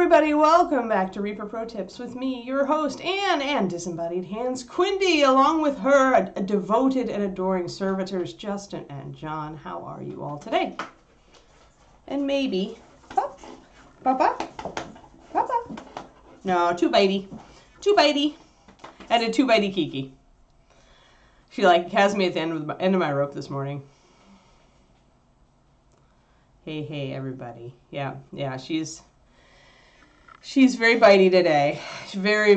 everybody, welcome back to Reaper Pro Tips with me, your host, Anne, and Disembodied Hands, Quindy, along with her a devoted and adoring servitors, Justin and John. How are you all today? And maybe, Papa, no, too bitey, and a too bitey Kiki. She has me at the end of my rope this morning. Hey, everybody. Yeah, she's very bitey today. She's very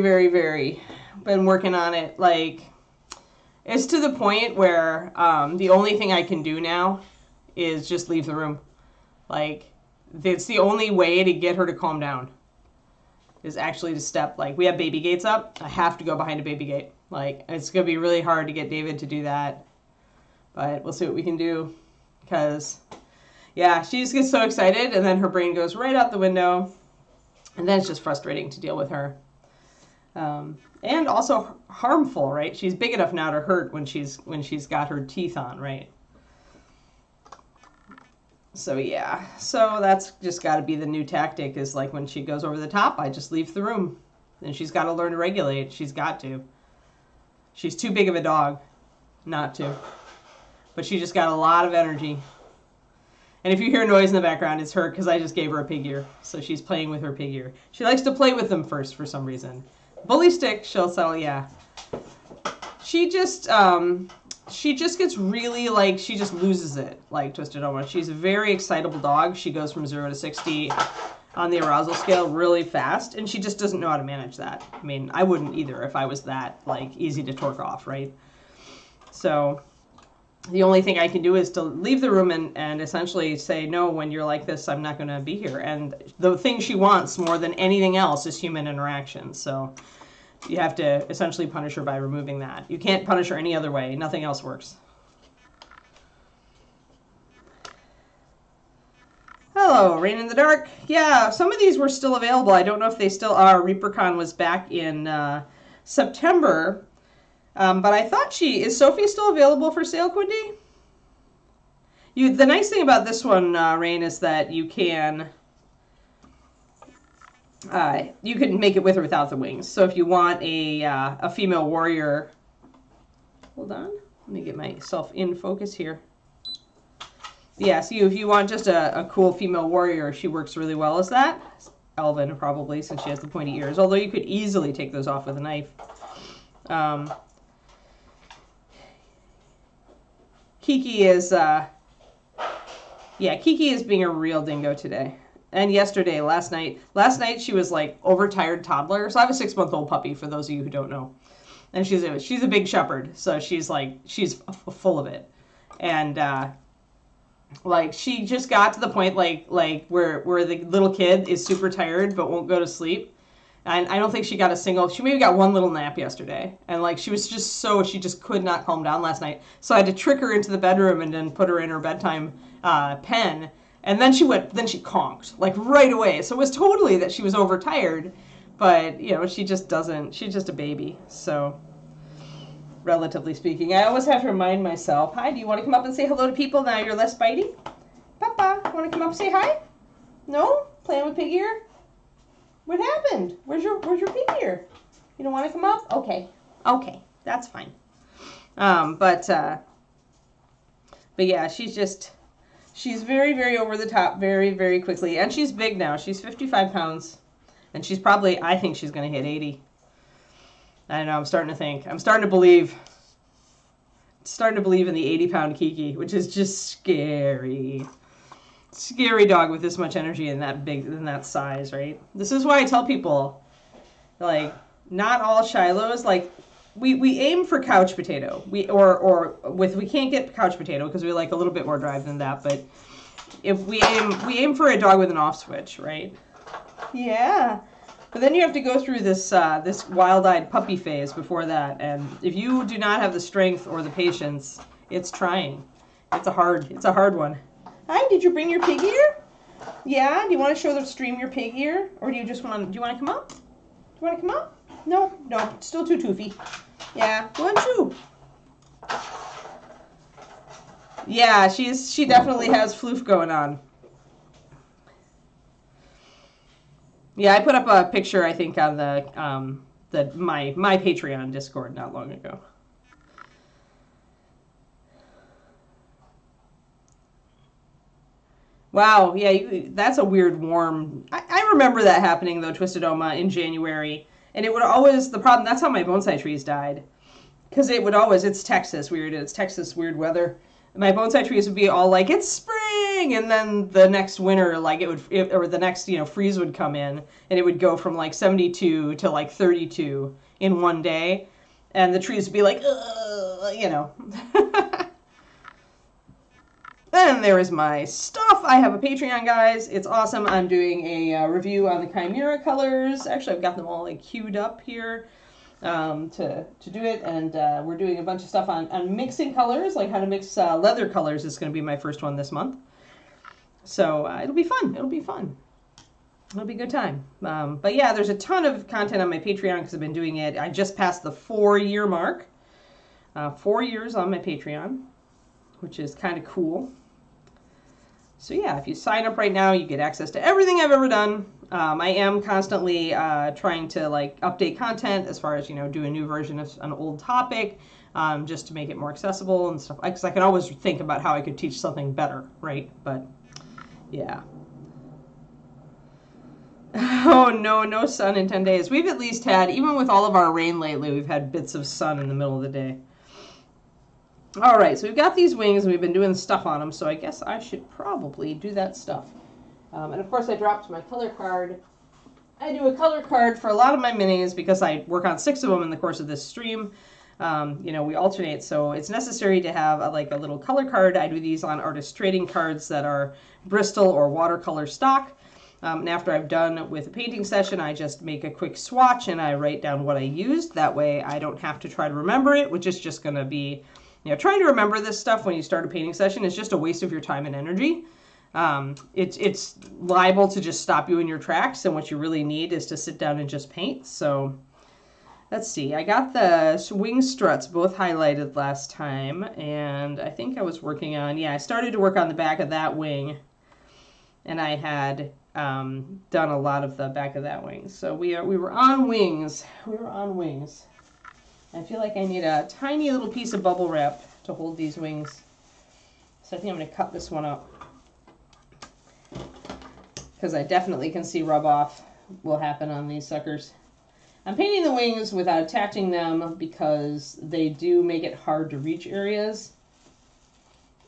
been working on it. It's to the point where the only thing I can do now is just leave the room. It's the only way to get her to calm down is actually to step. We have baby gates up. I have to go behind a baby gate. It's going to be really hard to get David to do that. But we'll see what we can do. Because, yeah, she just gets so excited and then her brain goes right out the window. And then it's just frustrating to deal with her. And also harmful, right? She's big enough now to hurt when she's got her teeth on, right? So yeah, so that's just got to be the new tactic is when she goes over the top, I just leave the room. And she's got to learn to regulate. She's got to. She's too big of a dog not to. But she just got a lot of energy. And if you hear noise in the background, it's her because I just gave her a pig ear. So she's playing with her pig ear. She likes to play with them first for some reason. Bully stick, she'll sell, yeah. She just gets really, she just loses it, Twisted Oma. She's a very excitable dog. She goes from 0 to 60 on the arousal scale really fast, and she just doesn't know how to manage that. I mean, I wouldn't either if I was that, easy to torque off, right? So the only thing I can do is to leave the room and essentially say, no, when you're like this, I'm not going to be here. And the thing she wants more than anything else is human interaction. So you have to essentially punish her by removing that. You can't punish her any other way. Nothing else works. Hello, Rain in the Dark. Yeah, some of these were still available. I don't know if they still are. ReaperCon was back in September. But I thought is Sophie still available for sale, Quindy? The nice thing about this one, Rain, is that you can make it with or without the wings. So if you want a female warrior, hold on, let me get myself in focus here. Yeah, so if you want just a cool female warrior, she works really well as that. Elven, probably, since she has the pointy ears. Although you could easily take those off with a knife. Kiki is being a real dingo today. And last night she was overtired toddler. So I have a 6-month-old puppy, for those of you who don't know. And she's a big shepherd, so she's full of it. And she just got to the point where the little kid is super tired but won't go to sleep. And I don't think she maybe got one little nap yesterday. And she was she just could not calm down last night. So I had to trick her into the bedroom and then put her in her bedtime pen. And then she conked, right away. So it was totally that she was overtired. But, she's just a baby. So, relatively speaking, I always have to remind myself, hi, do you want to come up and say hello to people now you're less bitey? Papa, want to come up and say hi? No? Playing with pig ear? What happened? Where's your pig ear? You don't want to come up? Okay, that's fine. But yeah, she's very over the top, very quickly, and she's big now. She's 55 pounds, and I think she's going to hit 80. I don't know. I'm starting to believe in the 80-pound Kiki, which is just scary. Scary dog with this much energy and that big and that size, right? This is why I tell people, not all Shilohs, we aim for couch potato. We can't get couch potato because we like a little bit more drive than that, but if we aim for a dog with an off switch, right? Yeah. But then you have to go through this wild-eyed puppy phase before that, and if you do not have the strength or the patience, it's trying. It's a hard one. Hi, did you bring your pig ear? Yeah, do you want to show the stream your pig ear? Or do you want to come up? Do you want to come up? No, still too toothy. Yeah, go on, chew. Yeah, she definitely has floof going on. Yeah, I put up a picture, I think, on my Patreon Discord not long ago. Wow, yeah, that's a weird warm. I remember that happening though, Twisted Oma, in January, and it would always the problem. That's how my bonsai trees died, because it would always. It's Texas weird. It's Texas weird weather. My bonsai trees would be all like it's spring, and then the next winter, like or the next freeze would come in, and it would go from like 72 to like 32 in one day, and the trees would be like, Then there is my stuff. I have a Patreon, guys. It's awesome. I'm doing a review on the Chimera colors. Actually, I've got them all like queued up here to do it. And we're doing a bunch of stuff on mixing colors, like how to mix leather colors is going to be my first one this month. So it'll be fun. It'll be fun. It'll be a good time. But yeah, there's a ton of content on my Patreon because I've been doing it. I just passed the 4-year mark. 4 years on my Patreon, which is kind of cool. So yeah, if you sign up right now, you get access to everything I've ever done. I am constantly trying to like update content as far as, do a new version of an old topic, just to make it more accessible and stuff. Because I can always think about how I could teach something better, right? But yeah. Oh no, no sun in 10 days. We've at least had, even with all of our rain lately, we've had bits of sun in the middle of the day. All right, so we've got these wings, and we've been doing stuff on them, so I guess I should probably do that stuff. And of course, I dropped my color card. I do a color card for a lot of my minis because I work on 6 of them in the course of this stream. We alternate, so it's necessary to have a little color card. I do these on artist trading cards that are Bristol or watercolor stock. And after I've done with a painting session, I just make a quick swatch and I write down what I used. That way I don't have to try to remember it, which is just going to be... trying to remember this stuff when you start a painting session is just a waste of your time and energy. It's liable to just stop you in your tracks, and what you really need is to sit down and just paint. So let's see. I got the wing struts both highlighted last time, and I think I was working on, I started to work on the back of that wing, and I had done a lot of the back of that wing. So we were on wings. We were on wings. I feel like I need a tiny little piece of bubble wrap to hold these wings. So I think I'm going to cut this one up. Because I definitely can see rub off will happen on these suckers. I'm painting the wings without attaching them because they do make it hard to reach areas.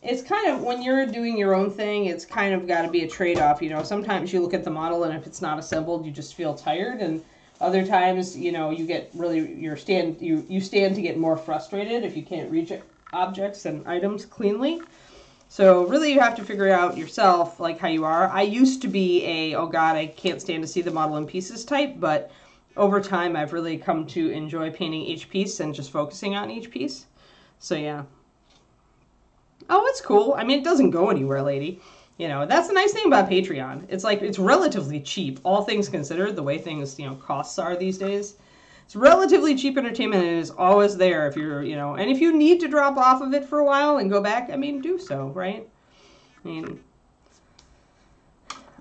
It's kind of, when you're doing your own thing, it's kind of got to be a trade-off. Sometimes you look at the model and if it's not assembled, you just feel tired, and other times, you get really, you stand to get more frustrated if you can't reach objects and items cleanly. So really you have to figure out yourself, like, how you are. I used to be a, oh God, I can't stand to see the model in pieces type, but over time I've really come to enjoy painting each piece and just focusing on each piece. So yeah. Oh, it's cool. I mean, it doesn't go anywhere, lady. That's the nice thing about Patreon. It's like, it's relatively cheap, all things considered, the way things, costs are these days. It's relatively cheap entertainment, and it is always there if you're, and if you need to drop off of it for a while and go back, I mean, do so, right? I mean,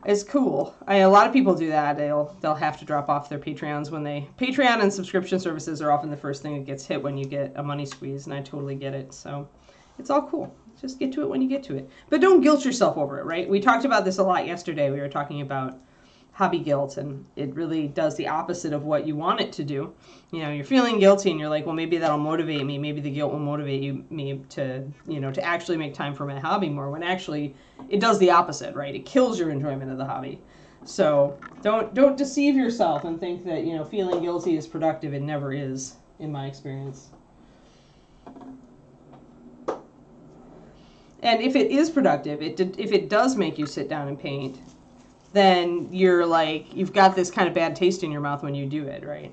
it's cool. A lot of people do that. They'll have to drop off their Patreons when Patreon and subscription services are often the first thing that gets hit when you get a money squeeze, and I totally get it, so it's all cool. Just get to it when you get to it. But don't guilt yourself over it, right? We talked about this a lot yesterday. We were talking about hobby guilt, and it really does the opposite of what you want it to do. You're feeling guilty, and you're like, well, maybe that'll motivate me. Maybe the guilt will motivate me to, to actually make time for my hobby more, when actually it does the opposite, right? It kills your enjoyment of the hobby. So don't deceive yourself and think that, feeling guilty is productive. It never is, in my experience. And if it is productive, if it does make you sit down and paint, then you're like, you've got this kind of bad taste in your mouth when you do it, right?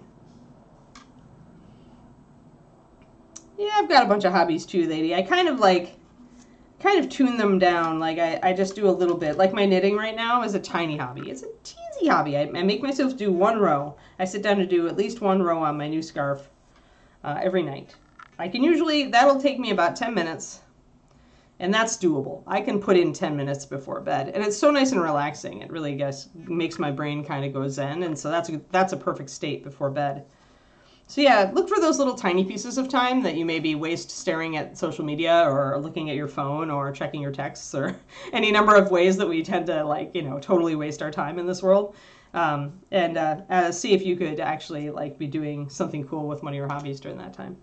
Yeah, I've got a bunch of hobbies too, lady. I kind of tune them down. Like I just do a little bit. Like my knitting right now is a tiny hobby. It's a teensy hobby. I make myself do 1 row. I sit down to do at least 1 row on my new scarf every night. I can usually, that'll take me about 10 minutes. And that's doable. I can put in 10 minutes before bed. And it's so nice and relaxing. It really, I guess, makes my brain kind of go zen. And so that's a perfect state before bed. So yeah, look for those little tiny pieces of time that you maybe waste staring at social media or looking at your phone or checking your texts or any number of ways that we tend to, like, you know, totally waste our time in this world. And see if you could actually, like, be doing something cool with one of your hobbies during that time.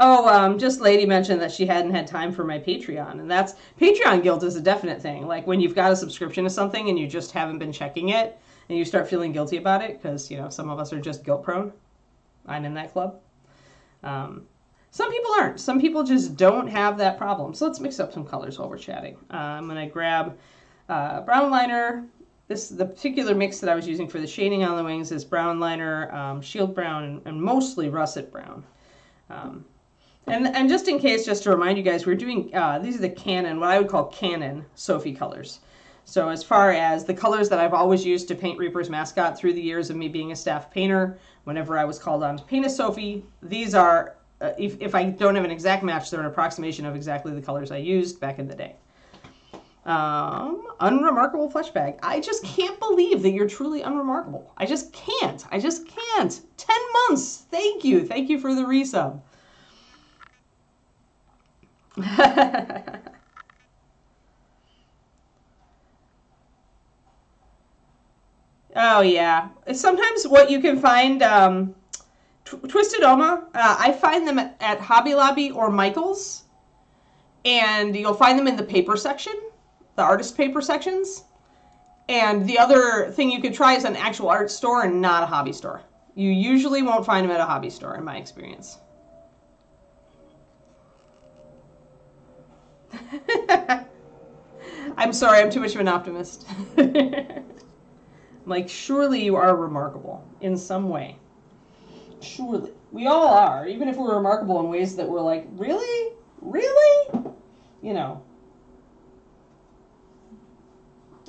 Oh, just Lady mentioned that she hadn't had time for my Patreon, and that's Patreon guilt is a definite thing. Like when you've got a subscription to something and you just haven't been checking it, and you start feeling guilty about it because, you know, some of us are just guilt prone. I'm in that club. Some people aren't. Some people just don't have that problem. So let's mix up some colors while we're chatting. I'm going to grab brown liner. The particular mix that I was using for the shading on the wings is brown liner, shield brown, and mostly russet brown. And just in case, just to remind you guys, we're doing, these are the Canon, what I would call Canon Sophie colors. So as far as the colors that I've always used to paint Reaper's mascot through the years of me being a staff painter, whenever I was called on to paint a Sophie, these are, if I don't have an exact match, they're an approximation of exactly the colors I used back in the day. Unremarkable flesh bag. I just can't believe that you're truly unremarkable. I just can't. I just can't. 10 months. Thank you. Thank you for the resub. Oh yeah. Sometimes what you can find, Twisted Oma, I find them at Hobby Lobby or Michael's, and you'll find them in the paper section, the artist paper sections. And the other thing you could try is an actual art store and not a hobby store. You usually won't find them at a hobby store, in my experience. I'm sorry, I'm too much of an optimist. Like, surely you are remarkable in some way. Surely. We all are, even if we're remarkable in ways that we're like, really? Really? You know.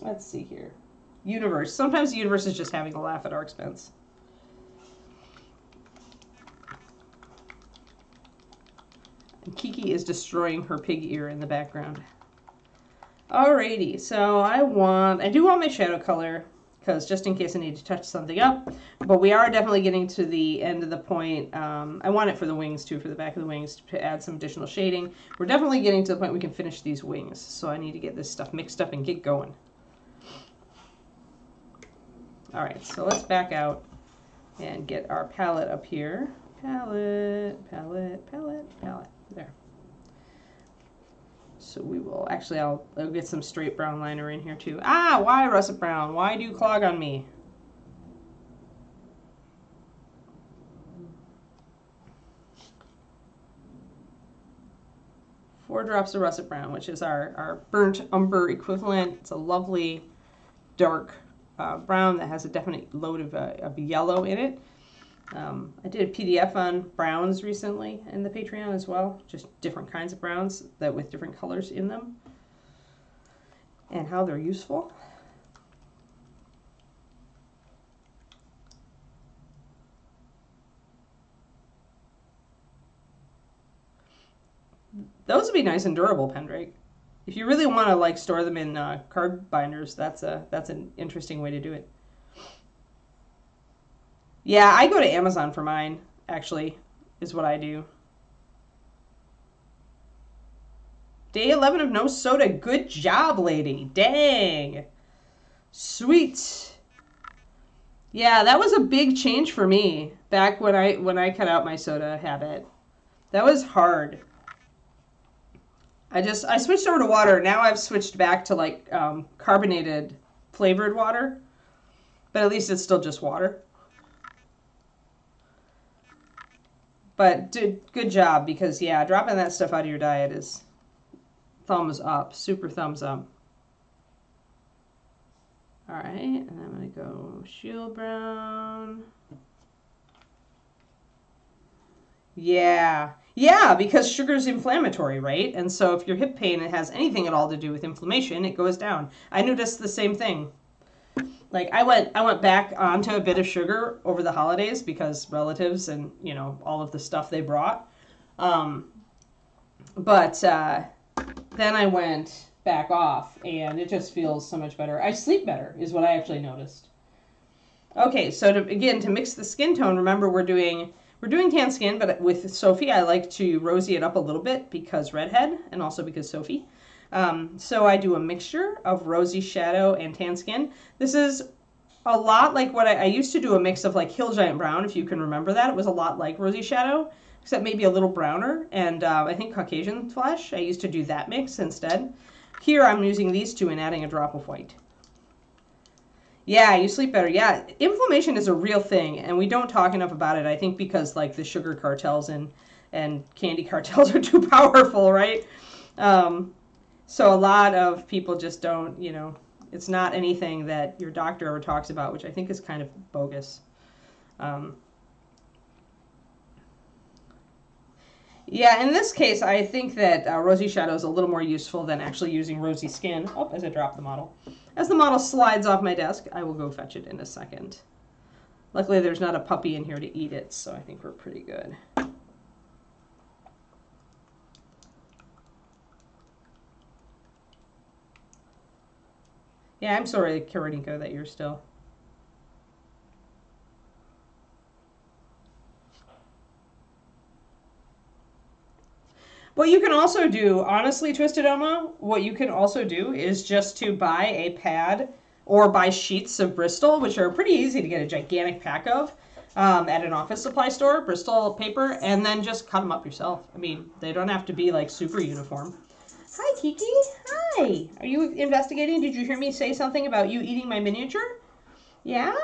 Let's see here. Universe. Sometimes the universe is just having a laugh at our expense. And Kiki is destroying her pig ear in the background. Alrighty, so I do want my shadow color, because just in case I need to touch something up, but we are definitely getting to the end of the point. I want it for the wings too, for the back of the wings, to add some additional shading. We're definitely getting to the point we can finish these wings, so I need to get this stuff mixed up and get going. Alright, so let's back out and get our palette up here. Palette, palette, palette, palette. There. So we will, actually I'll get some straight brown liner in here too. Ah, why russet brown? Why do you clog on me? Four drops of russet brown, which is our burnt umber equivalent. It's a lovely dark brown that has a definite load of yellow in it. I did a PDF on browns recently in the Patreon as well, just different kinds of browns that with different colors in them and how they're useful. Those would be nice and durable, Pendrake. If you really want to like store them in card binders, that's an interesting way to do it. Yeah, I go to Amazon for mine, actually, is what I do. Day 11 of no soda. Good job, lady. Dang. Sweet. Yeah, that was a big change for me back when I cut out my soda habit. That was hard. I switched over to water. Now I've switched back to like carbonated flavored water, but at least it's still just water. But good job, because yeah, dropping that stuff out of your diet is thumbs up, super thumbs up. All right, and I'm gonna go shield brown. Yeah, because sugar's inflammatory, right? And so if your hip pain has anything at all to do with inflammation, it goes down. I noticed the same thing. Like I went back onto a bit of sugar over the holidays because relatives and, you know, all of the stuff they brought. But then I went back off, and it just feels so much better. I sleep better is what I actually noticed. Okay, so to mix the skin tone, remember we're doing tan skin, but with Sophie I like to rosy it up a little bit because redhead, and also because Sophie. So I do a mixture of rosy shadow and tan skin. This is a lot like what I used to do, a mix of like Hill Giant Brown, if you can remember that. It was a lot like rosy shadow, except maybe a little browner, and I think Caucasian flesh. I used to do that mix instead. Here I'm using these two and adding a drop of white. Yeah, you sleep better. Yeah, inflammation is a real thing, and we don't talk enough about it, I think because like the sugar cartels and candy cartels are too powerful, right? So a lot of people just don't, you know, it's not anything that your doctor ever talks about, which I think is kind of bogus. Yeah, in this case, I think that rosy shadow is a little more useful than actually using rosy skin. Oh, as I drop the model. As the model slides off my desk, I will go fetch it in a second. Luckily, there's not a puppy in here to eat it, so I think we're pretty good. Yeah, I'm sorry, Karinka, that you're still... What you can also do, honestly, Twisted Oma, what you can also do is just to buy a pad or buy sheets of Bristol, which are pretty easy to get a gigantic pack of at an office supply store, Bristol paper, and then just cut them up yourself. I mean, they don't have to be like super uniform. Hi, Kiki. Hi. Are you investigating? Did you hear me say something about you eating my miniature? Yeah?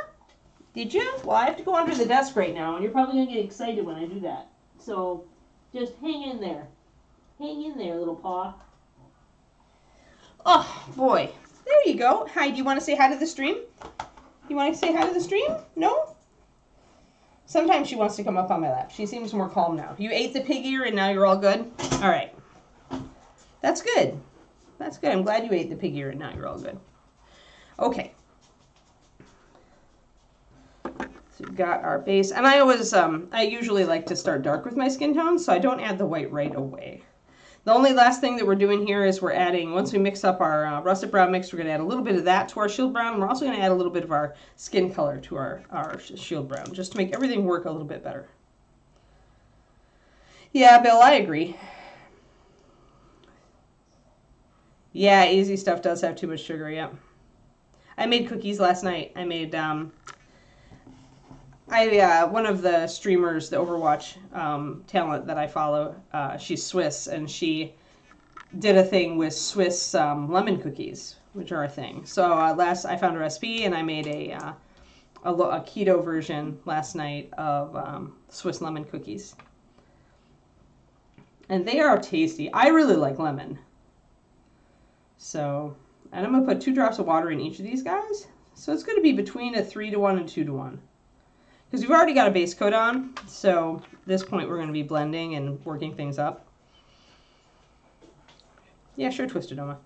Did you? Well, I have to go under the desk right now, and you're probably going to get excited when I do that. So just hang in there. Hang in there, little paw. Oh, boy. There you go. Hi, do you want to say hi to the stream? You want to say hi to the stream? No? Sometimes she wants to come up on my lap. She seems more calm now. You ate the pig ear and now you're all good? All right. That's good. That's good. I'm glad you ate the pig ear and now you're all good. Okay. So we've got our base. And I always, I usually like to start dark with my skin tone, so I don't add the white right away. The only last thing that we're doing here is we're adding, once we mix up our russet brown mix, we're going to add a little bit of that to our shield brown. And we're also going to add a little bit of our skin color to our shield brown, just to make everything work a little bit better. Yeah, Bill, I agree. Yeah, easy stuff does have too much sugar, yeah. I made cookies last night. I made, one of the streamers, the Overwatch talent that I follow, she's Swiss, and she did a thing with Swiss lemon cookies, which are a thing. So I found a recipe, and I made a keto version last night of Swiss lemon cookies. And they are tasty. I really like lemon. So, and I'm going to put 2 drops of water in each of these guys. So it's going to be between a 3-to-1 and 2-to-1. Because we've already got a base coat on, so at this point we're going to be blending and working things up. Yeah, sure, Twisted Oma.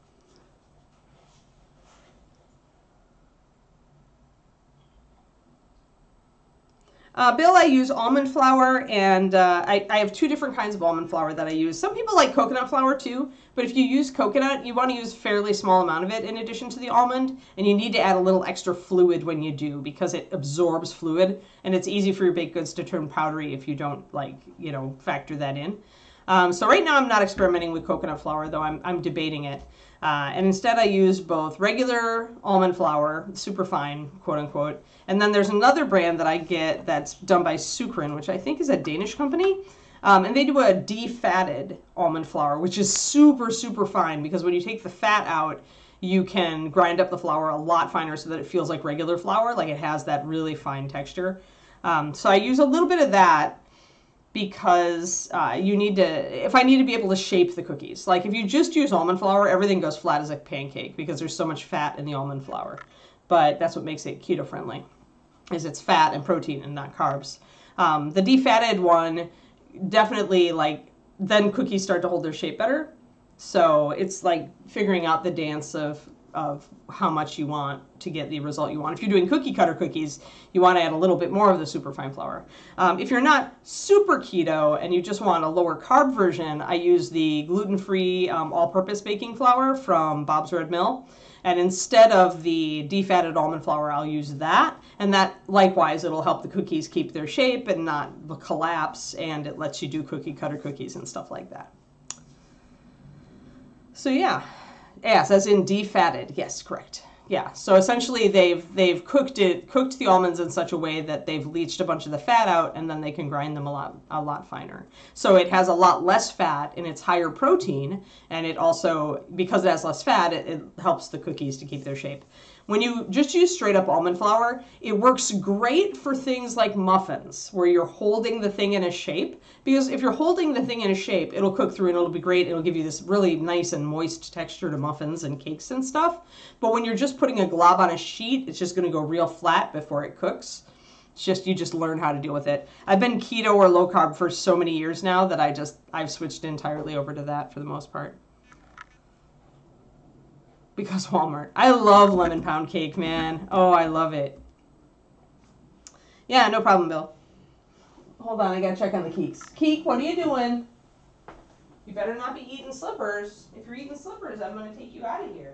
Bill, I use almond flour, and I have 2 different kinds of almond flour that I use. Some people like coconut flour too, but if you use coconut, you want to use a fairly small amount of it in addition to the almond, and you need to add a little extra fluid when you do because it absorbs fluid, and it's easy for your baked goods to turn powdery if you don't, like, you know, factor that in. So right now I'm not experimenting with coconut flour, though I'm debating it. And instead I use both regular almond flour, super fine, quote unquote, and then there's another brand that I get that's done by Sukrin, which I think is a Danish company. And they do a defatted almond flour, which is super, super fine because when you take the fat out, you can grind up the flour a lot finer so that it feels like regular flour, like it has that really fine texture. So I use a little bit of that because if I need to be able to shape the cookies. Like if you just use almond flour, everything goes flat as a pancake because there's so much fat in the almond flour. But that's what makes it keto friendly, is it's fat and protein and not carbs. The defatted one, definitely, like, then cookies start to hold their shape better. So it's like figuring out the dance of of how much you want to get the result you want. If you're doing cookie cutter cookies, you want to add a little bit more of the superfine flour. If you're not super keto and you just want a lower carb version, I use the gluten-free all-purpose baking flour from Bob's Red Mill. And instead of the defatted almond flour, I'll use that. And that, likewise, it'll help the cookies keep their shape and not collapse, and it lets you do cookie cutter cookies and stuff like that. So yeah, yes, as in defatted. Yes, correct. Yeah, so essentially they've cooked the almonds in such a way that they've leached a bunch of the fat out, and then they can grind them a lot finer. So it has a lot less fat and it's higher protein, and it also, because it has less fat, it helps the cookies to keep their shape. When you just use straight up almond flour, it works great for things like muffins, where you're holding the thing in a shape. Because if you're holding the thing in a shape, it'll cook through and it'll be great. It'll give you this really nice and moist texture to muffins and cakes and stuff. But when you're just putting a glob on a sheet, it's just going to go real flat before it cooks. It's just, you just learn how to deal with it. I've been keto or low carb for so many years now that I've switched entirely over to that for the most part. Because Walmart. I love lemon pound cake, man. Oh, I love it. Yeah, no problem, Bill. Hold on, I gotta check on the Keeks. Keek, what are you doing? You better not be eating slippers. If you're eating slippers, I'm gonna take you out of here.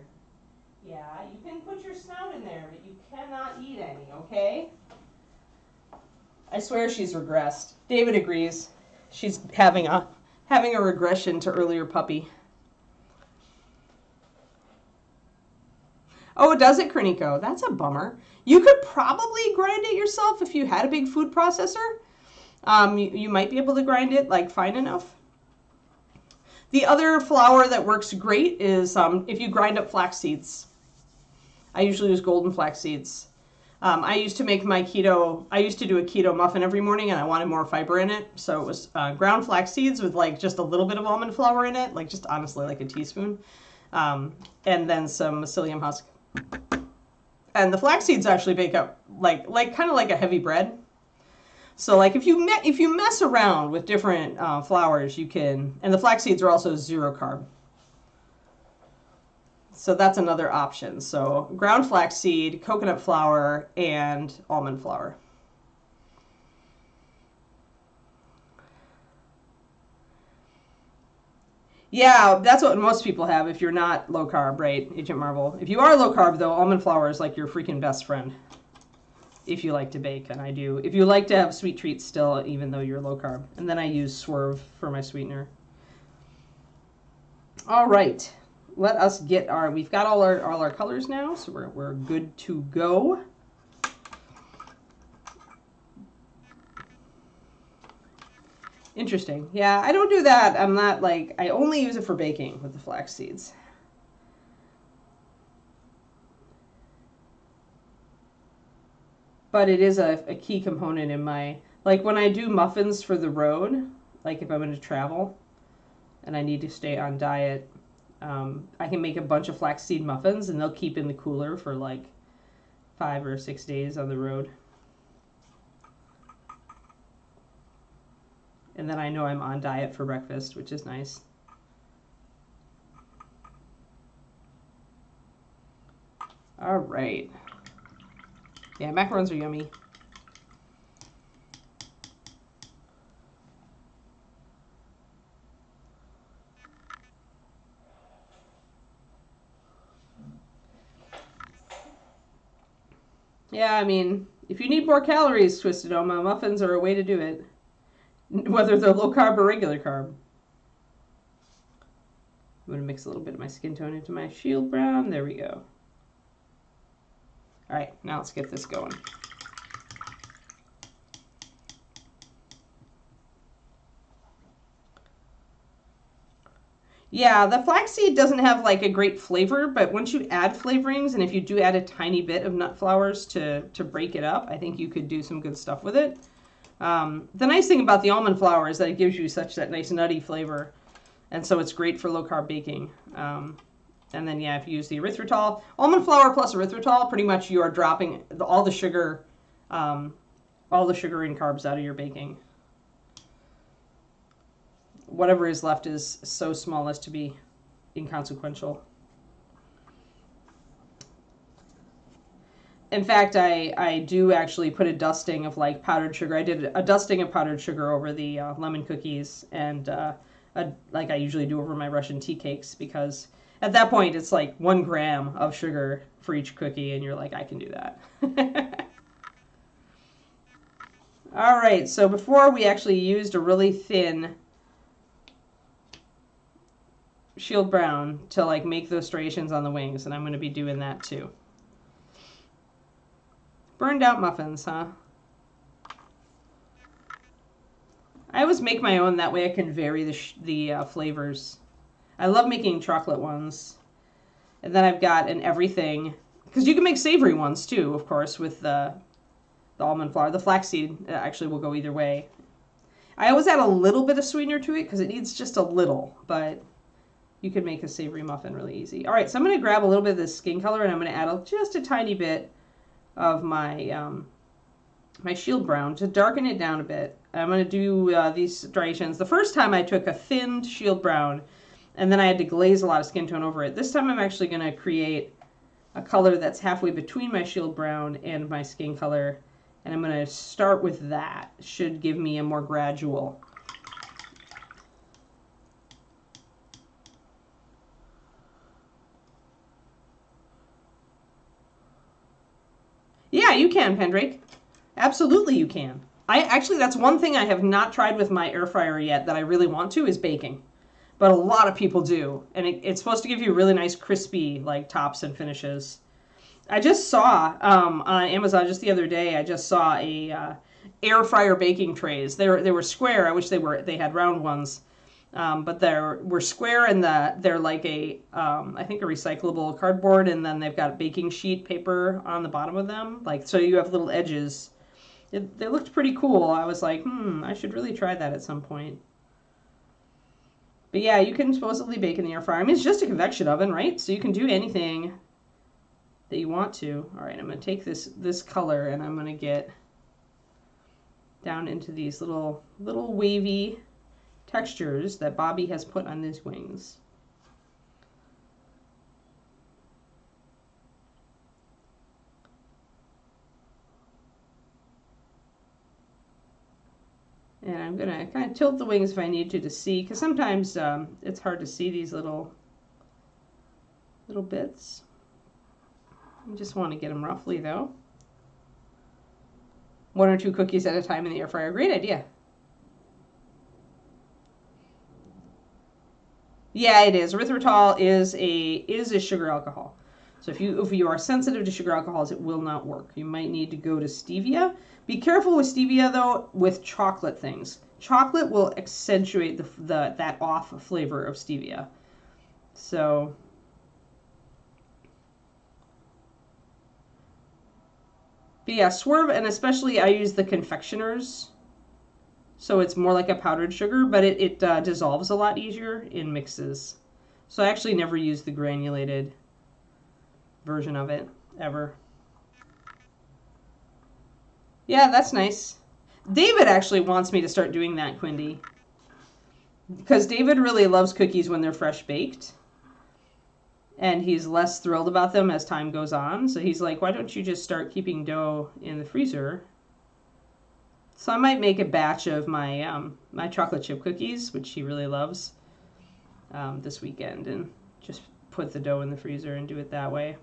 Yeah, you can put your snout in there, but you cannot eat any, okay? I swear she's regressed. David agrees. She's having a regression to earlier puppy. Oh, does it, Kerniko? That's a bummer. You could probably grind it yourself if you had a big food processor. You might be able to grind it like fine enough. The other flour that works great is if you grind up flax seeds. I usually use golden flax seeds. I used to do a keto muffin every morning, and I wanted more fiber in it. So it was ground flax seeds with like just a little bit of almond flour in it, like just honestly like a teaspoon, and then some psyllium husk. And the flax seeds actually bake up like kind of like a heavy bread. So like if you mess around with different flours, you can, and the flax seeds are also 0 carb. So that's another option. So ground flaxseed, coconut flour, and almond flour. Yeah, that's what most people have if you're not low carb, right, Agent Marvel? If you are low carb, though, almond flour is like your freaking best friend. If you like to bake, and I do. If you like to have sweet treats still, even though you're low carb. And then I use Swerve for my sweetener. All right. Let us get we've got all our colors now, so we're good to go. Interesting. Yeah, I don't do that. I'm not like, I only use it for baking with the flax seeds. But it is a key component in my, like when I do muffins for the road, like if I'm going to travel and I need to stay on diet, I can make a bunch of flaxseed muffins and they'll keep in the cooler for like 5 or 6 days on the road. And then I know I'm on diet for breakfast, which is nice. All right. Yeah, macarons are yummy. Yeah, I mean, if you need more calories, Twisted Oma, muffins are a way to do it. Whether they're low carb or regular carb. I'm going to mix a little bit of my skin tone into my shield brown. There we go. All right, now let's get this going. Yeah, the flaxseed doesn't have like a great flavor, but once you add flavorings, and if you do add a tiny bit of nut flours to break it up, I think you could do some good stuff with it. The nice thing about the almond flour is that it gives you such that nice nutty flavor, and so it's great for low carb baking. And then yeah, if you use the erythritol, almond flour plus erythritol, pretty much you are dropping all the sugar and carbs out of your baking. Whatever is left is so small as to be inconsequential. In fact, I do actually put a dusting of like powdered sugar. I did a dusting of powdered sugar over the lemon cookies, and like I usually do over my Russian tea cakes, because at that point it's like 1 gram of sugar for each cookie, and you're like, I can do that. All right, so before we actually used a really thin shield brown to like make those striations on the wings, and I'm going to be doing that too. Burned out muffins, huh? I always make my own, that way I can vary the flavors. I love making chocolate ones. And then I've got an everything, because you can make savory ones too, of course, with the almond flour. The flaxseed actually will go either way. I always add a little bit of sweetener to it because it needs just a little, but you can make a savory muffin really easy. All right, so I'm going to grab a little bit of this skin color, and I'm going to add just a tiny bit of my my shield brown to darken it down a bit. I'm going to do these striations. The first time I took a thinned shield brown, and then I had to glaze a lot of skin tone over it. This time I'm actually going to create a color that's halfway between my shield brown and my skin color, and I'm going to start with that. Should give me a more gradual. Yeah, you can, Pendrake. Absolutely you can. That's one thing I have not tried with my air fryer yet that I really want to, is baking. But a lot of people do, and it's supposed to give you really nice crispy like tops and finishes. I just saw on Amazon just the other day, I just saw a air fryer baking trays. They were square. I wish they had round ones. But we're square, and they're like I think a recyclable cardboard, and then they've got baking sheet paper on the bottom of them, like, so you have little edges. They looked pretty cool. I was like, I should really try that at some point. But yeah, you can supposedly bake in the air fryer. I mean, it's just a convection oven, right? So you can do anything that you want to. All right, I'm going to take this color, and I'm going to get down into these little wavy textures that Bobby has put on these wings. And I'm going to kind of tilt the wings if I need to see, because sometimes it's hard to see these little bits. I just want to get them roughly, though. 1 or 2 cookies at a time in the air fryer. Great idea. Yeah, it is. Erythritol is a sugar alcohol. So if you are sensitive to sugar alcohols, it will not work. You might need to go to stevia. Be careful with stevia, though, with chocolate things. Chocolate will accentuate that off flavor of stevia. So but yeah, swerve, and especially I use the confectioners. So it's more like a powdered sugar, but it dissolves a lot easier in mixes. So I actually never use the granulated version of it, ever. Yeah, that's nice. David actually wants me to start doing that, Quindy. Because David really loves cookies when they're fresh baked. And he's less thrilled about them as time goes on. So he's like, why don't you just start keeping dough in the freezer? So I might make a batch of my my chocolate chip cookies, which he really loves, this weekend, and just put the dough in the freezer and do it that way.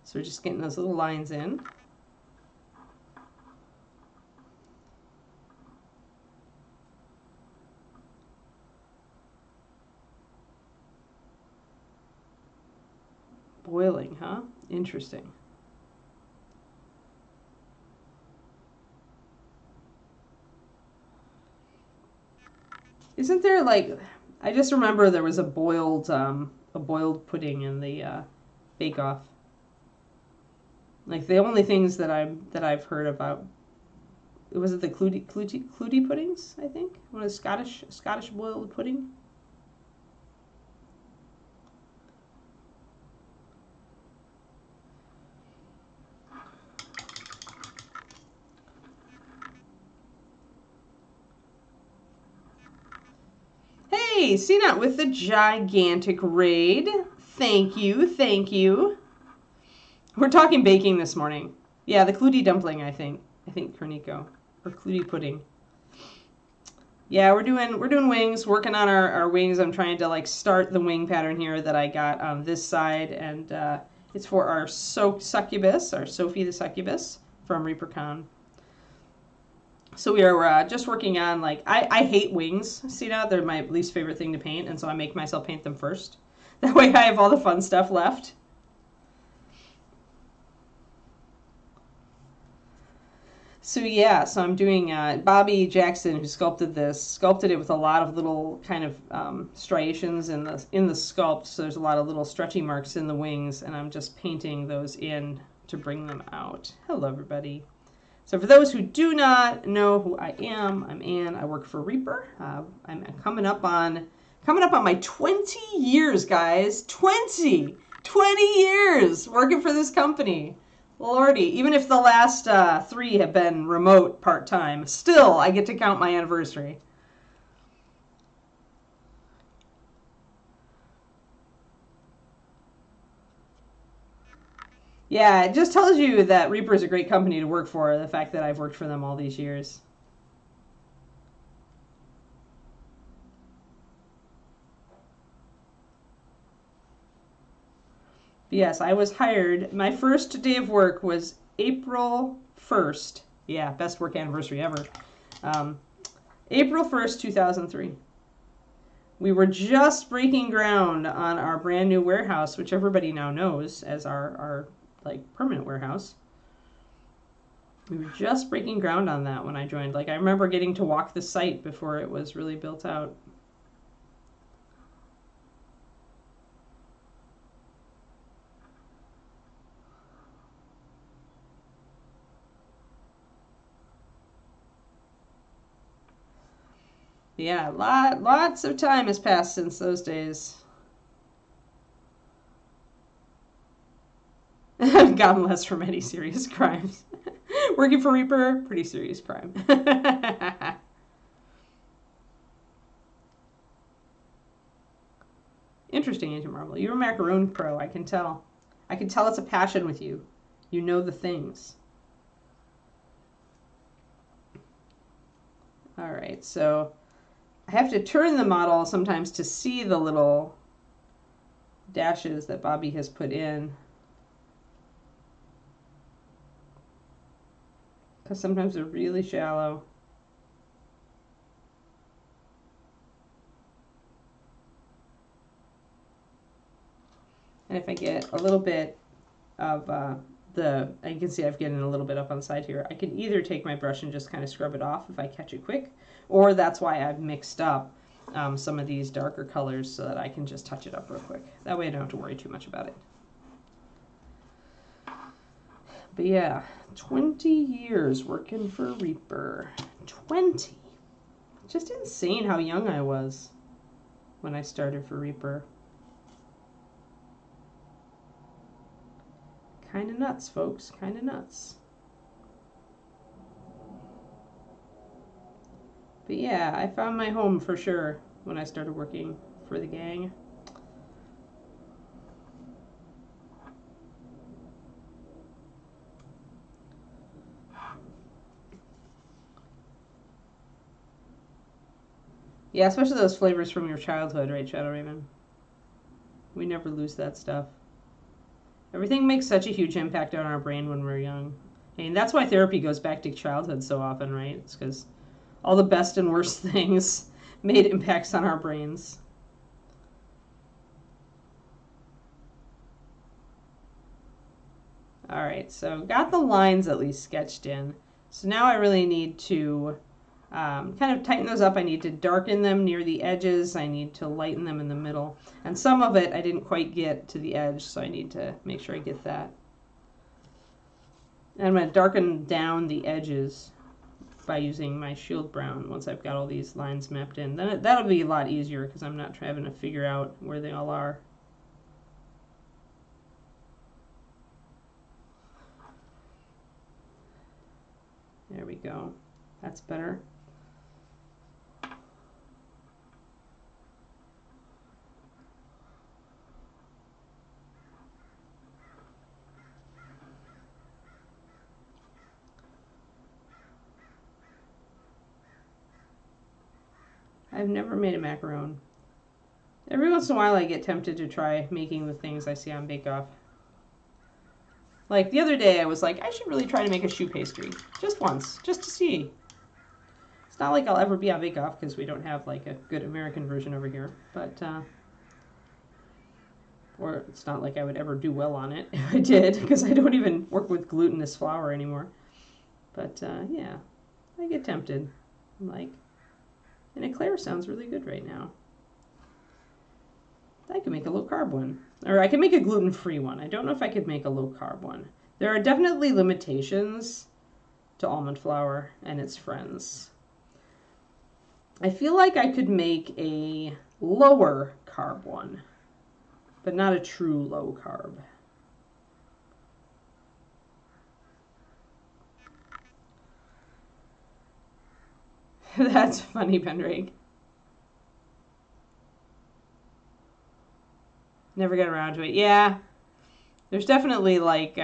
So we're just getting those little lines in. Boiling, huh? Interesting. Isn't there, like, I just remember there was a boiled pudding in the Bake Off. Like, the only things that I've heard about, was it the Clutie puddings, I think? One of Scottish boiled pudding. Hey, CNOT with the gigantic raid. Thank you, thank you. We're talking baking this morning. Yeah, the Clutie dumpling, I think. I think Cornico. Or Clutie pudding. Yeah, we're doing wings, working on our wings. I'm trying to like start the wing pattern here that I got on this side, and it's for our succubus, our Sophie the succubus from ReaperCon. So we are just working on, like, I hate wings. See now, they're my least favorite thing to paint, and so I make myself paint them first. That way I have all the fun stuff left. So yeah, so I'm doing, Bobby Jackson, who sculpted this, sculpted it with a lot of little kind of striations in the sculpt. So there's a lot of little stretchy marks in the wings, and I'm just painting those in to bring them out. Hello, everybody. So for those who do not know who I am, I'm Ann. I work for Reaper. I'm coming up on my 20 years, guys. 20 years working for this company. Lordy, even if the last 3 have been remote part-time, still I get to count my anniversary. Yeah, it just tells you that Reaper is a great company to work for, the fact that I've worked for them all these years. But yes, I was hired. My first day of work was April 1st. Yeah, best work anniversary ever. April 1st, 2003. We were just breaking ground on our brand new warehouse, which everybody now knows as our like permanent warehouse. We were just breaking ground on that when I joined. Like, I remember getting to walk the site before it was really built out. Yeah, lots of time has passed since those days. I've gotten less from any serious crimes. Working for Reaper, pretty serious crime. Interesting, Agent Marvel. You're a macaroon pro, I can tell. I can tell it's a passion with you. You know the things. Alright, so I have to turn the model sometimes to see the little dashes that Bobby has put in. Because sometimes they're really shallow. And if I get a little bit of you can see I've gotten a little bit up on the side here. I can either take my brush and just kind of scrub it off if I catch it quick, or that's why I've mixed up some of these darker colors so that I can just touch it up real quick. That way I don't have to worry too much about it. But yeah, 20 years working for Reaper. 20. Just insane how young I was when I started for Reaper. Kind of nuts, folks. Kind of nuts. But yeah, I found my home for sure when I started working for the gang. Yeah, especially those flavors from your childhood, right, Shadow Raven? We never lose that stuff. Everything makes such a huge impact on our brain when we're young. And that's why therapy goes back to childhood so often, right? It's because all the best and worst things made impacts on our brains. Alright, so got the lines at least sketched in. So now I really need to kind of tighten those up. I need to darken them near the edges. I need to lighten them in the middle. And some of it I didn't quite get to the edge, so I need to make sure I get that. And I'm going to darken down the edges by using my shield brown once I've got all these lines mapped in. Then that'll be a lot easier because I'm not having to figure out where they all are. There we go. That's better. I've never made a macaron. Every once in a while I get tempted to try making the things I see on Bake Off. Like the other day I was like, I should really try to make a choux pastry. Just once, just to see. It's not like I'll ever be on Bake Off because we don't have like a good American version over here. But, or it's not like I would ever do well on it if I did, because I don't even work with glutinous flour anymore. But yeah, I get tempted. I'm like, an eclair sounds really good right now. I could make a low-carb one. Or I could make a gluten-free one. I don't know if I could make a low-carb one. There are definitely limitations to almond flour and its friends. I feel like I could make a lower carb one, but not a true low carb. That's funny, Pendrake. Never get around to it. Yeah, there's definitely like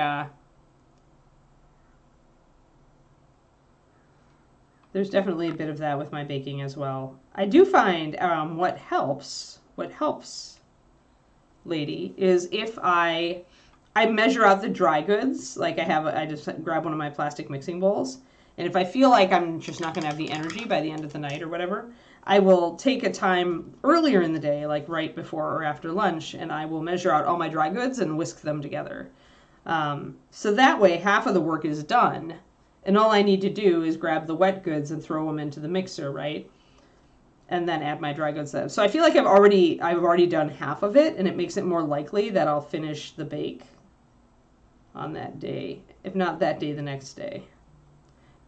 there's definitely a bit of that with my baking as well. I do find what helps, lady, is if I measure out the dry goods. Like I just grab one of my plastic mixing bowls, and if I feel like I'm just not going to have the energy by the end of the night or whatever, I will take a time earlier in the day, like right before or after lunch, and I will measure out all my dry goods and whisk them together. So that way half of the work is done, and all I need to do is grab the wet goods and throw them into the mixer, right? And then add my dry goods. So I feel like I've already done half of it, and it makes it more likely that I'll finish the bake on that day. If not that day, the next day.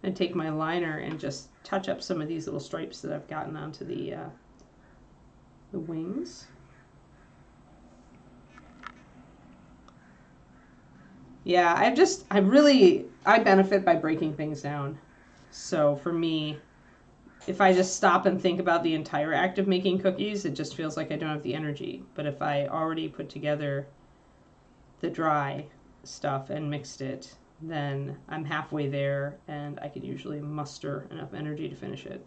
And take my liner and just touch up some of these little stripes that I've gotten onto the wings. Yeah, I benefit by breaking things down. So for me, if I just stop and think about the entire act of making cookies, it just feels like I don't have the energy. But if I already put together the dry stuff and mixed it, then I'm halfway there and I can usually muster enough energy to finish it.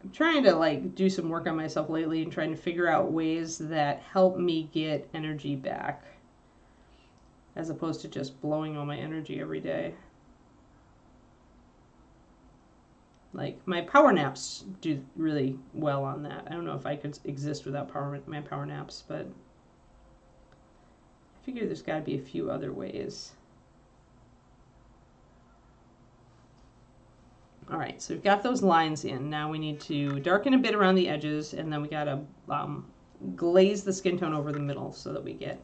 I'm trying to like do some work on myself lately and trying to figure out ways that help me get energy back, as opposed to just blowing all my energy every day. Like, my power naps do really well on that. I don't know if I could exist without my power naps, but I figure there's got to be a few other ways. All right, so we've got those lines in. Now we need to darken a bit around the edges, and then we got to glaze the skin tone over the middle so that we get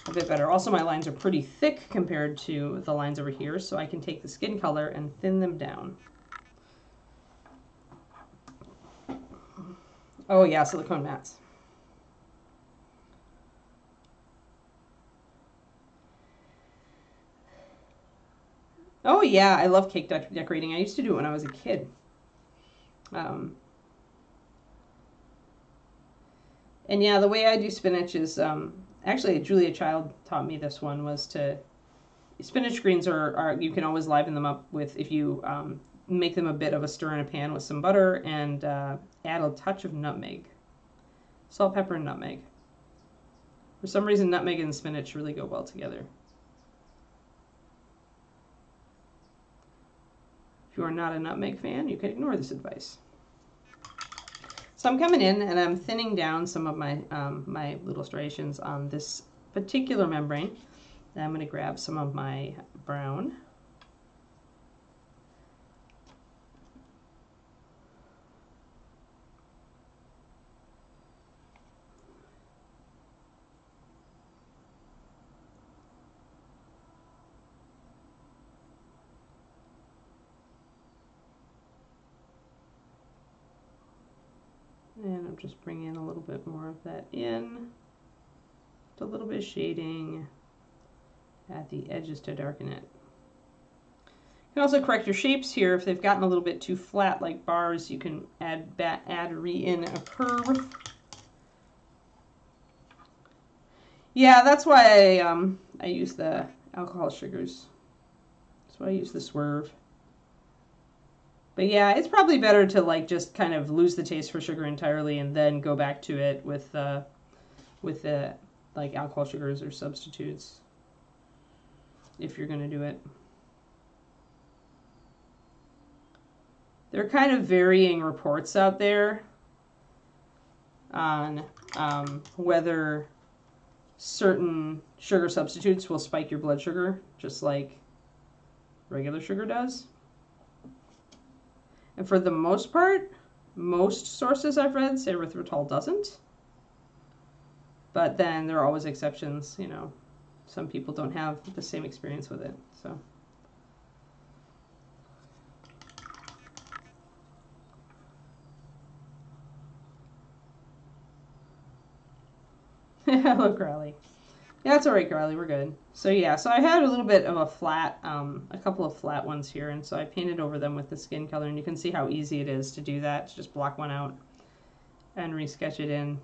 a bit better. Also, my lines are pretty thick compared to the lines over here, so I can take the skin color and thin them down. Oh yeah, silicone mats. Oh yeah, I love cake decorating. I used to do it when I was a kid. And yeah, the way I do spinach is, actually Julia Child taught me this one, was to, spinach greens are you can always liven them up with, if you make them a bit of a stir in a pan with some butter and add a touch of nutmeg. Salt, pepper, and nutmeg. For some reason, nutmeg and spinach really go well together. If you are not a nutmeg fan, you can ignore this advice. So I'm coming in and I'm thinning down some of my my little striations on this particular membrane. And I'm going to grab some of my brown. And I'm just bringing a little bit more of that in. Just a little bit of shading at the edges to darken it. You can also correct your shapes here. If they've gotten a little bit too flat in a curve. Yeah, that's why I use the alcohol sugars. That's why I use the Swerve. But yeah, it's probably better to like just kind of lose the taste for sugar entirely and then go back to it with the like alcohol sugars or substitutes if you're going to do it. There are kind of varying reports out there on whether certain sugar substitutes will spike your blood sugar, just like regular sugar does. And for the most part, most sources I've read say erythritol doesn't. But then there are always exceptions, you know. Some people don't have the same experience with it, so. Hello, Crowley. Yeah, it's all right, Carly. We're good. So yeah, so I had a little bit of a flat, a couple of flat ones here, and so I painted over them with the skin color, and you can see how easy it is to do that, to just block one out and resketch it in.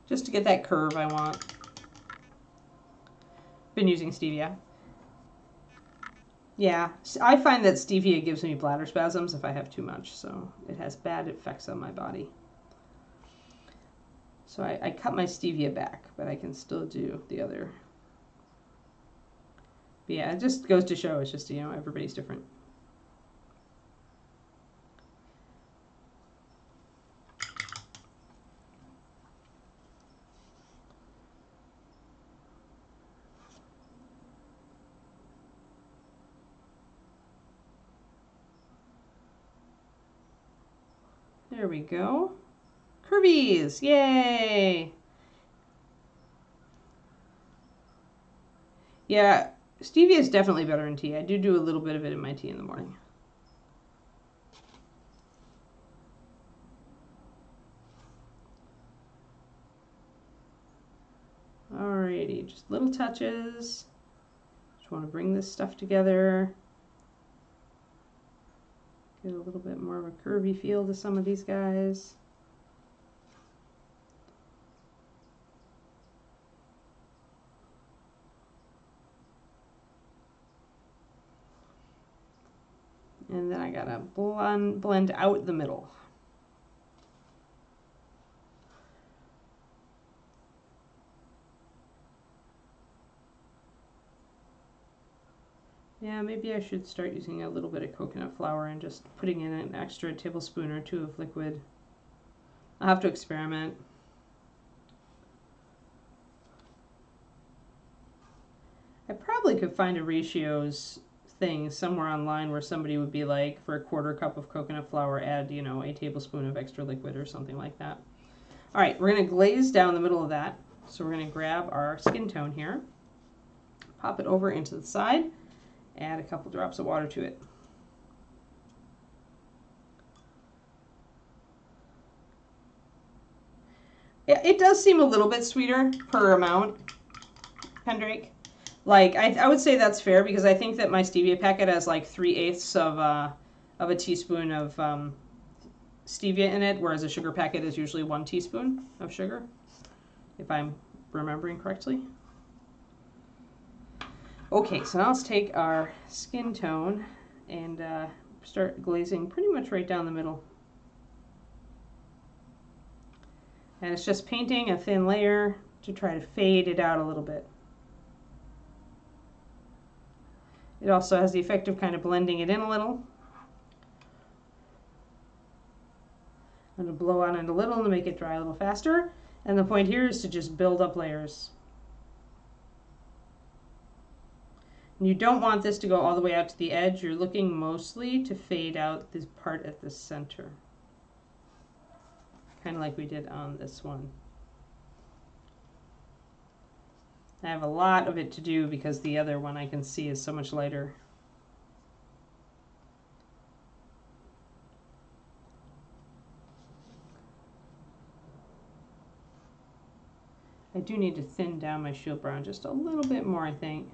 Just to get that curve I want. Been using stevia. Yeah, I find that stevia gives me bladder spasms if I have too much, so it has bad effects on my body. So I cut my stevia back, but I can still do the other. But yeah, it just goes to show it's just, you know, everybody's different. There we go. Curvies! Yay! Yeah, stevia is definitely better in tea. I do a little bit of it in my tea in the morning. Alrighty, just little touches. Just want to bring this stuff together. Get a little bit more of a curvy feel to some of these guys. And then I gotta blend out the middle. Yeah, maybe I should start using a little bit of coconut flour and just putting in an extra tablespoon or two of liquid. I'll have to experiment. I probably could find a ratios thing somewhere online where somebody would be like, for a quarter cup of coconut flour, add, you know, a tablespoon of extra liquid or something like that. All right, we're going to glaze down the middle of that. So we're going to grab our skin tone here, pop it over into the side, add a couple drops of water to it. Yeah, it does seem a little bit sweeter per amount, Pendrake. Like, I would say that's fair because I think that my stevia packet has like 3/8 of a teaspoon of stevia in it, whereas a sugar packet is usually 1 teaspoon of sugar, if I'm remembering correctly. Okay, so now let's take our skin tone and start glazing pretty much right down the middle. And it's just painting a thin layer to try to fade it out a little bit. It also has the effect of kind of blending it in a little. I'm going to blow on it a little to make it dry a little faster. And the point here is to just build up layers. And you don't want this to go all the way out to the edge. You're looking mostly to fade out this part at the center. Kind of like we did on this one. I have a lot of it to do because the other one I can see is so much lighter. I do need to thin down my shield brown just a little bit more, I think.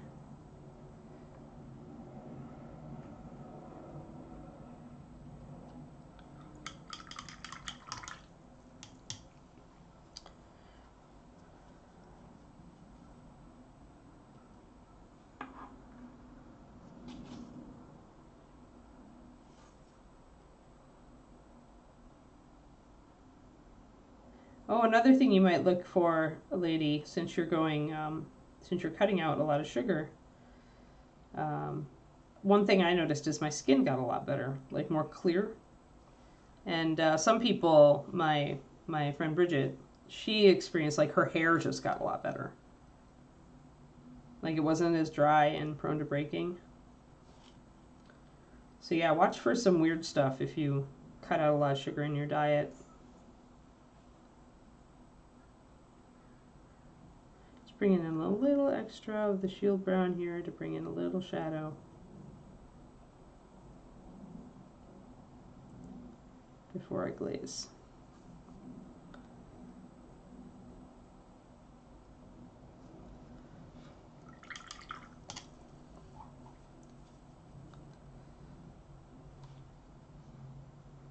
Oh, another thing you might look for, lady, since you're going, since you're cutting out a lot of sugar. One thing I noticed is my skin got a lot better, like more clear. And some people, my friend Bridget, she experienced like her hair just got a lot better. Like it wasn't as dry and prone to breaking. So yeah, watch for some weird stuff if you cut out a lot of sugar in your diet. Just bringing in a little extra of the shield brown here to bring in a little shadow. Before I glaze.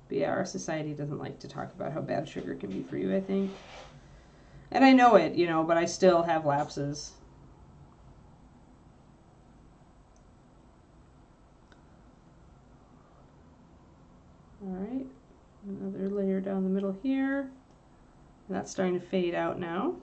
But yeah, our society doesn't like to talk about how bad sugar can be for you, I think. And I know it, you know, but I still have lapses. Alright, another layer down the middle here. And that's starting to fade out now.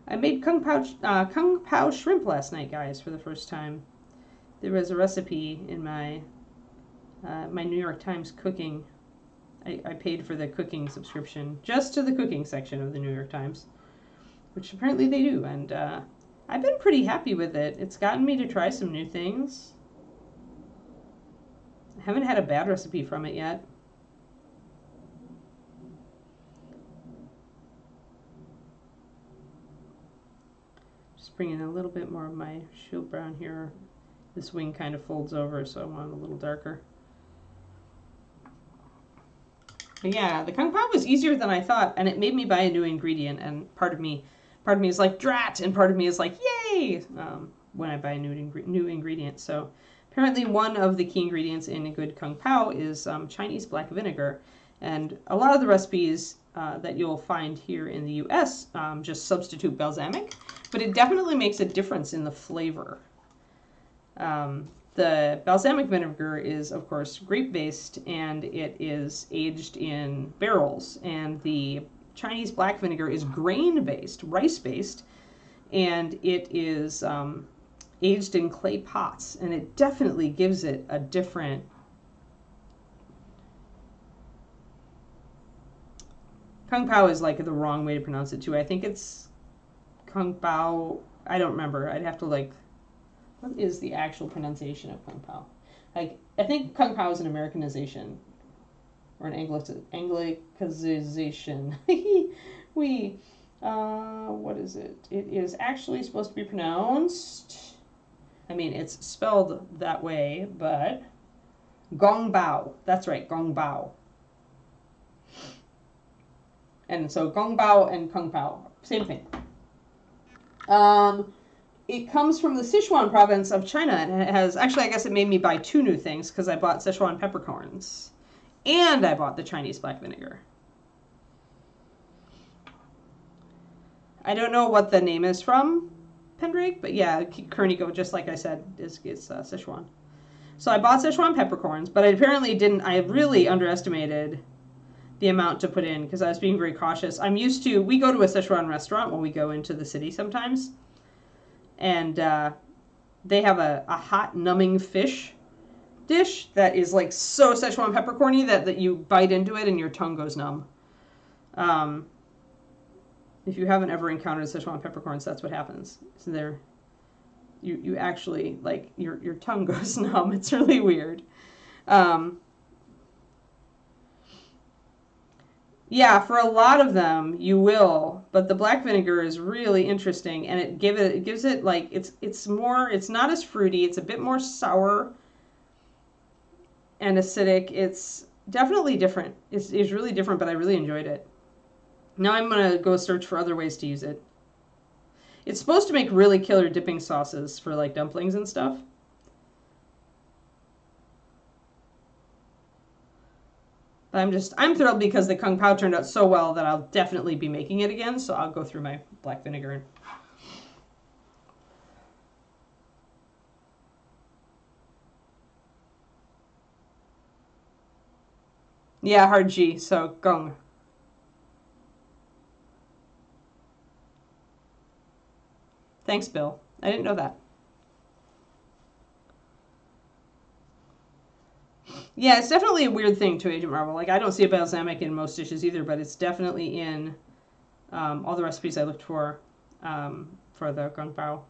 I made Kung Pao shrimp last night, guys, for the first time. There was a recipe in my my New York Times cooking. I paid for the cooking subscription, just to the cooking section of the New York Times, which apparently they do, and I've been pretty happy with it. It's gotten me to try some new things. I haven't had a bad recipe from it yet. Bring in a little bit more of my shield brown here. This wing kind of folds over, so I want it a little darker. But yeah, the Kung Pao was easier than I thought, and it made me buy a new ingredient, and part of me is like, drat, and part of me is like, yay, when I buy a new ingredient. So apparently one of the key ingredients in a good Kung Pao is Chinese black vinegar, and a lot of the recipes that you'll find here in the US just substitute balsamic, but it definitely makes a difference in the flavor. The balsamic vinegar is, of course, grape-based, and it is aged in barrels, and the Chinese black vinegar is grain-based, rice-based, and it is aged in clay pots, and it definitely gives it a different Kung Pao is like the wrong way to pronounce it too. I think it's Kung Pao. I don't remember. I'd have to like, what is the actual pronunciation of Kung Pao? Like, I think Kung Pao is an Americanization or an Anglicization. What is it? It is actually supposed to be pronounced, I mean, it's spelled that way, but Gong Bao. That's right, Gong Bao. And so Gong Bao and Kung Pao, same thing. It comes from the Sichuan province of China, and it has, actually, I guess it made me buy two new things, because I bought Sichuan peppercorns, and I bought the Chinese black vinegar. I don't know what the name is from Pendrake, but yeah, Kernigo, just like I said, is Sichuan. So I bought Sichuan peppercorns, but I apparently didn't, I really underestimated the amount to put in because I was being very cautious. I'm used to, we go to a Sichuan restaurant when we go into the city sometimes, and they have a hot numbing fish dish that is like so Sichuan peppercorny that you bite into it and your tongue goes numb. If you haven't ever encountered Sichuan peppercorns, that's what happens. So you actually, like, your tongue goes numb. It's really weird. Yeah, for a lot of them you will, but the black vinegar is really interesting, and it gives it like it's not as fruity. It's a bit more sour and acidic. It's definitely different. It's really different, but I really enjoyed it. Now I'm gonna go search for other ways to use it. It's supposed to make really killer dipping sauces for like dumplings and stuff. I'm thrilled because the Kung Pao turned out so well that I'll definitely be making it again. So I'll go through my black vinegar. Yeah, hard G, so gong. Thanks, Bill. I didn't know that. Yeah, it's definitely a weird thing to Agent Marvel. Like, I don't see a balsamic in most dishes either, but it's definitely in all the recipes I looked for the Kung Pao.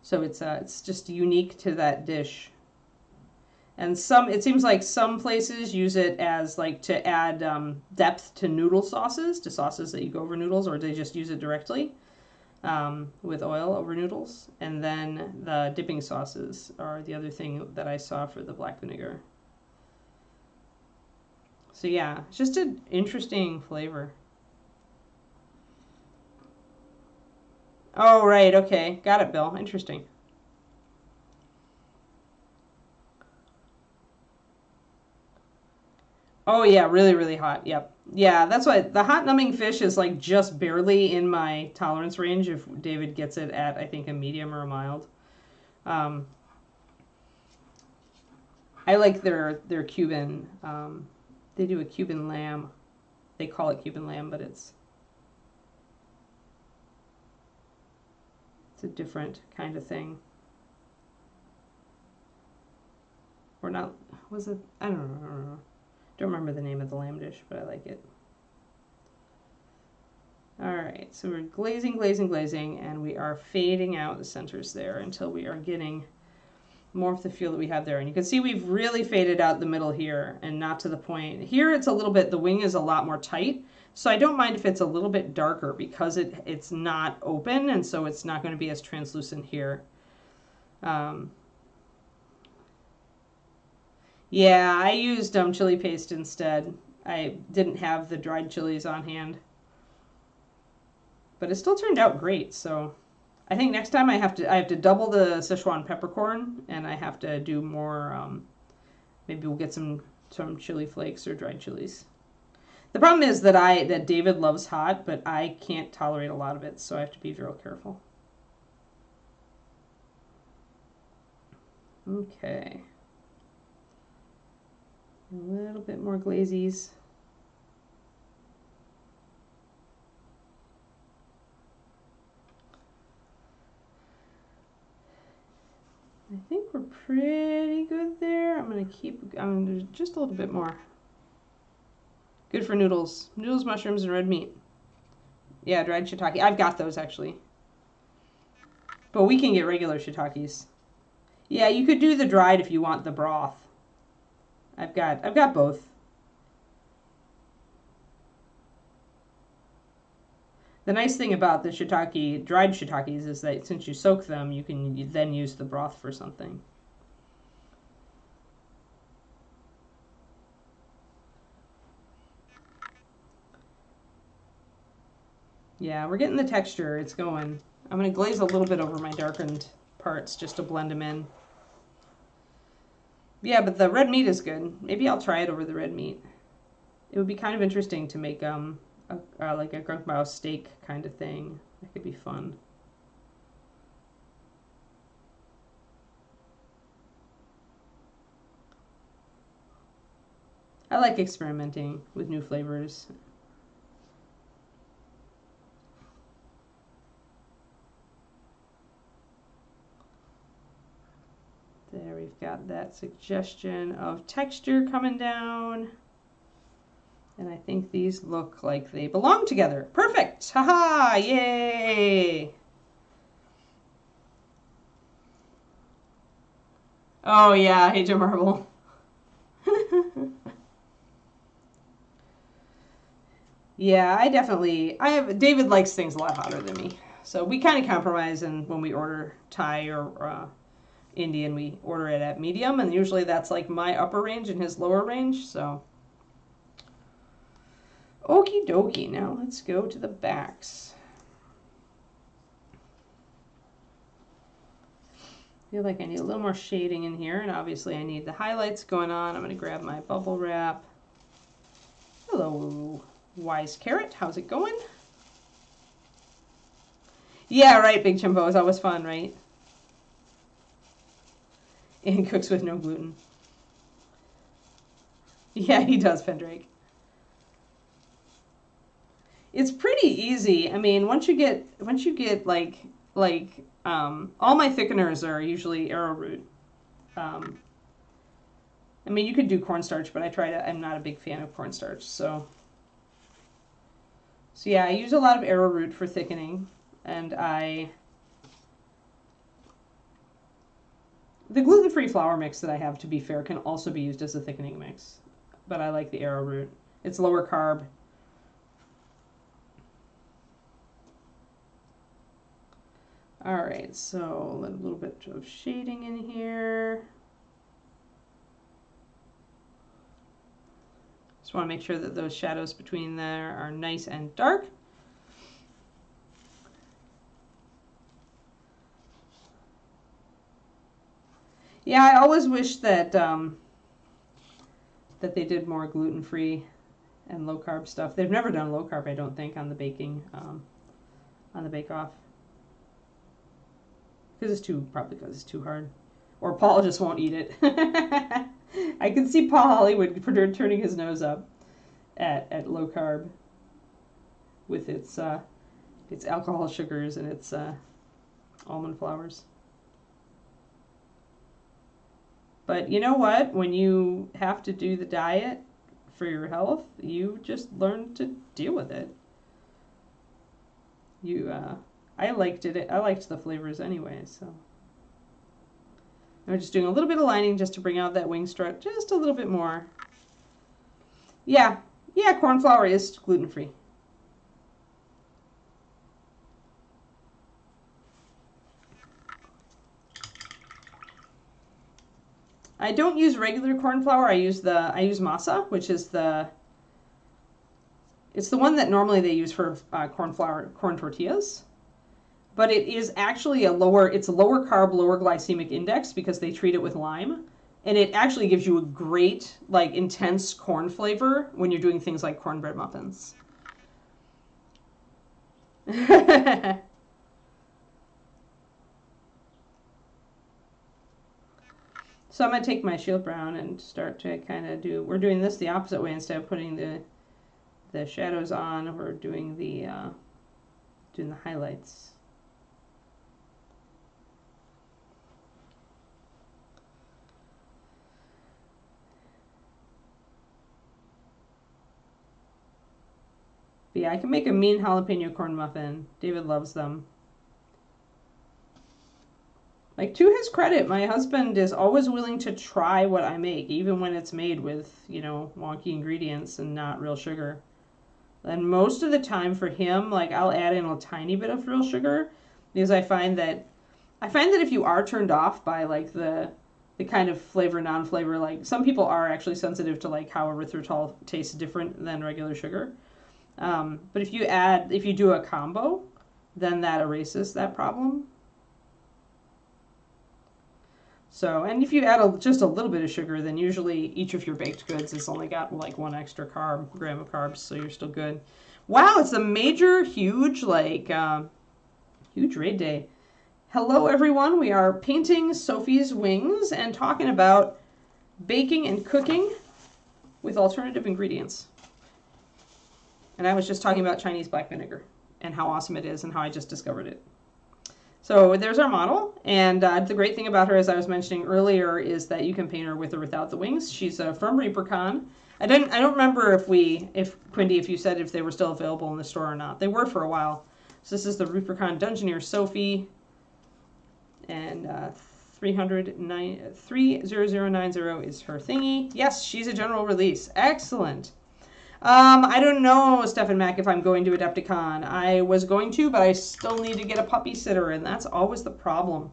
So it's just unique to that dish. And it seems like some places use it as like to add depth to noodle sauces, to sauces that you go over noodles, or they just use it directly with oil over noodles. And then the dipping sauces are the other thing that I saw for the black vinegar. So yeah, it's just an interesting flavor. Oh, right, okay. Got it, Bill. Interesting. Oh, yeah, really, really hot. Yep. Yeah, that's why the hot numbing fish is like just barely in my tolerance range if David gets it at, I think, a medium or a mild. I like their Cuban. They do a Cuban lamb. They call it Cuban lamb, but it's a different kind of thing. Or not, was it? I don't know. Don't remember the name of the lamb dish, but I like it. All right, so we're glazing, glazing, glazing, and we are fading out the centers there until we are getting more of the feel that we have there. And you can see we've really faded out the middle here and not to the point. Here it's a little bit, the wing is a lot more tight, so I don't mind if it's a little bit darker because it's not open, and so it's not going to be as translucent here. Yeah, I used chili paste instead. I didn't have the dried chilies on hand. But it still turned out great, so I think next time I have to double the Szechuan peppercorn, and I have to do more, maybe we'll get some chili flakes or dried chilies. The problem is that David loves hot, but I can't tolerate a lot of it, so I have to be real careful. Okay. A little bit more glazies. I think we're pretty good there. I'm going to do just a little bit more. Good for noodles. Noodles, mushrooms, and red meat. Yeah, dried shiitake. I've got those, actually. But we can get regular shiitakes. Yeah, you could do the dried if you want the broth. I've got both. The nice thing about the shiitake, dried shiitakes, is that since you soak them, you can then use the broth for something. Yeah, we're getting the texture. It's going. I'm going to glaze a little bit over my darkened parts just to blend them in. Yeah, but the red meat is good. Maybe I'll try it over the red meat. It would be kind of interesting to make like a Kung Pao steak kind of thing. That could be fun. I like experimenting with new flavors. There, we've got that suggestion of texture coming down. And I think these look like they belong together. Perfect! Haha! Yay! Oh yeah, Agent Marvel. Yeah, David likes things a lot hotter than me. So we kind of compromise, and when we order Thai or Indian, we order it at medium, and usually that's like my upper range and his lower range, so. Okie dokie, now let's go to the backs. feel like I need a little more shading in here, and obviously I need the highlights going on. I'm going to grab my bubble wrap. Hello, Wise Carrot. How's it going? Yeah, right, Big Chimbo. It's always fun, right? And cooks with no gluten. Yeah, he does, Pendrake. It's pretty easy. I mean, once you get like all my thickeners are usually arrowroot. I mean, you could do cornstarch, but I'm not a big fan of cornstarch, so yeah, I use a lot of arrowroot for thickening, and the gluten-free flour mix that I have, to be fair, can also be used as a thickening mix, but I like the arrowroot. It's lower carb. All right, so a little bit of shading in here. Just want to make sure that those shadows between there are nice and dark. Yeah, I always wish that that they did more gluten-free and low-carb stuff. They've never done low-carb, I don't think, on the baking, on the bake-off. Probably because it's too hard. Or Paul just won't eat it. I can see Paul Hollywood turning his nose up at low-carb with its alcohol sugars and its almond flours. But you know what? When you have to do the diet for your health, you just learn to deal with it. I liked it. I liked the flavors anyway, so. I'm just doing a little bit of lining just to bring out that wing strut just a little bit more. Yeah, corn flour is gluten-free. I don't use regular corn flour. I use masa, which is it's the one that normally they use for corn tortillas. But it is actually a lower carb, lower glycemic index because they treat it with lime. And it actually gives you a great, like, intense corn flavor when you're doing things like cornbread muffins. So I'm going to take my shield brown and start to kind of we're doing this the opposite way. Instead of putting the shadows on, we're doing the highlights. But yeah, I can make a mean jalapeno corn muffin. David loves them. Like, to his credit, my husband is always willing to try what I make, even when it's made with, wonky ingredients and not real sugar. And most of the time for him, like, I'll add in a tiny bit of real sugar because I find that if you are turned off by, like, the kind of flavor, non-flavor, like, some people are actually sensitive to, like, how erythritol tastes different than regular sugar. But if you do a combo, then that erases that problem. So, and if you add just a little bit of sugar, then usually each of your baked goods has only got like 1 extra gram of carbs, so you're still good. Wow, it's a major, huge raid day. Hello, everyone. We are painting Sophie's wings and talking about baking and cooking with alternative ingredients. And I was just talking about Chinese black vinegar and how awesome it is and how I just discovered it. So there's our model, and the great thing about her, as I was mentioning earlier, is that you can paint her with or without the wings. She's from ReaperCon. I don't remember if Quindy, if you said if they were still available in the store or not. They were for a while. So this is the ReaperCon Dungeoneer Sophie, and 30090 is her thingy. Yes, she's a general release. Excellent. I don't know, Stefan Mack, if I'm going to Adepticon. I was going to, but I still need to get a puppy sitter, and that's always the problem.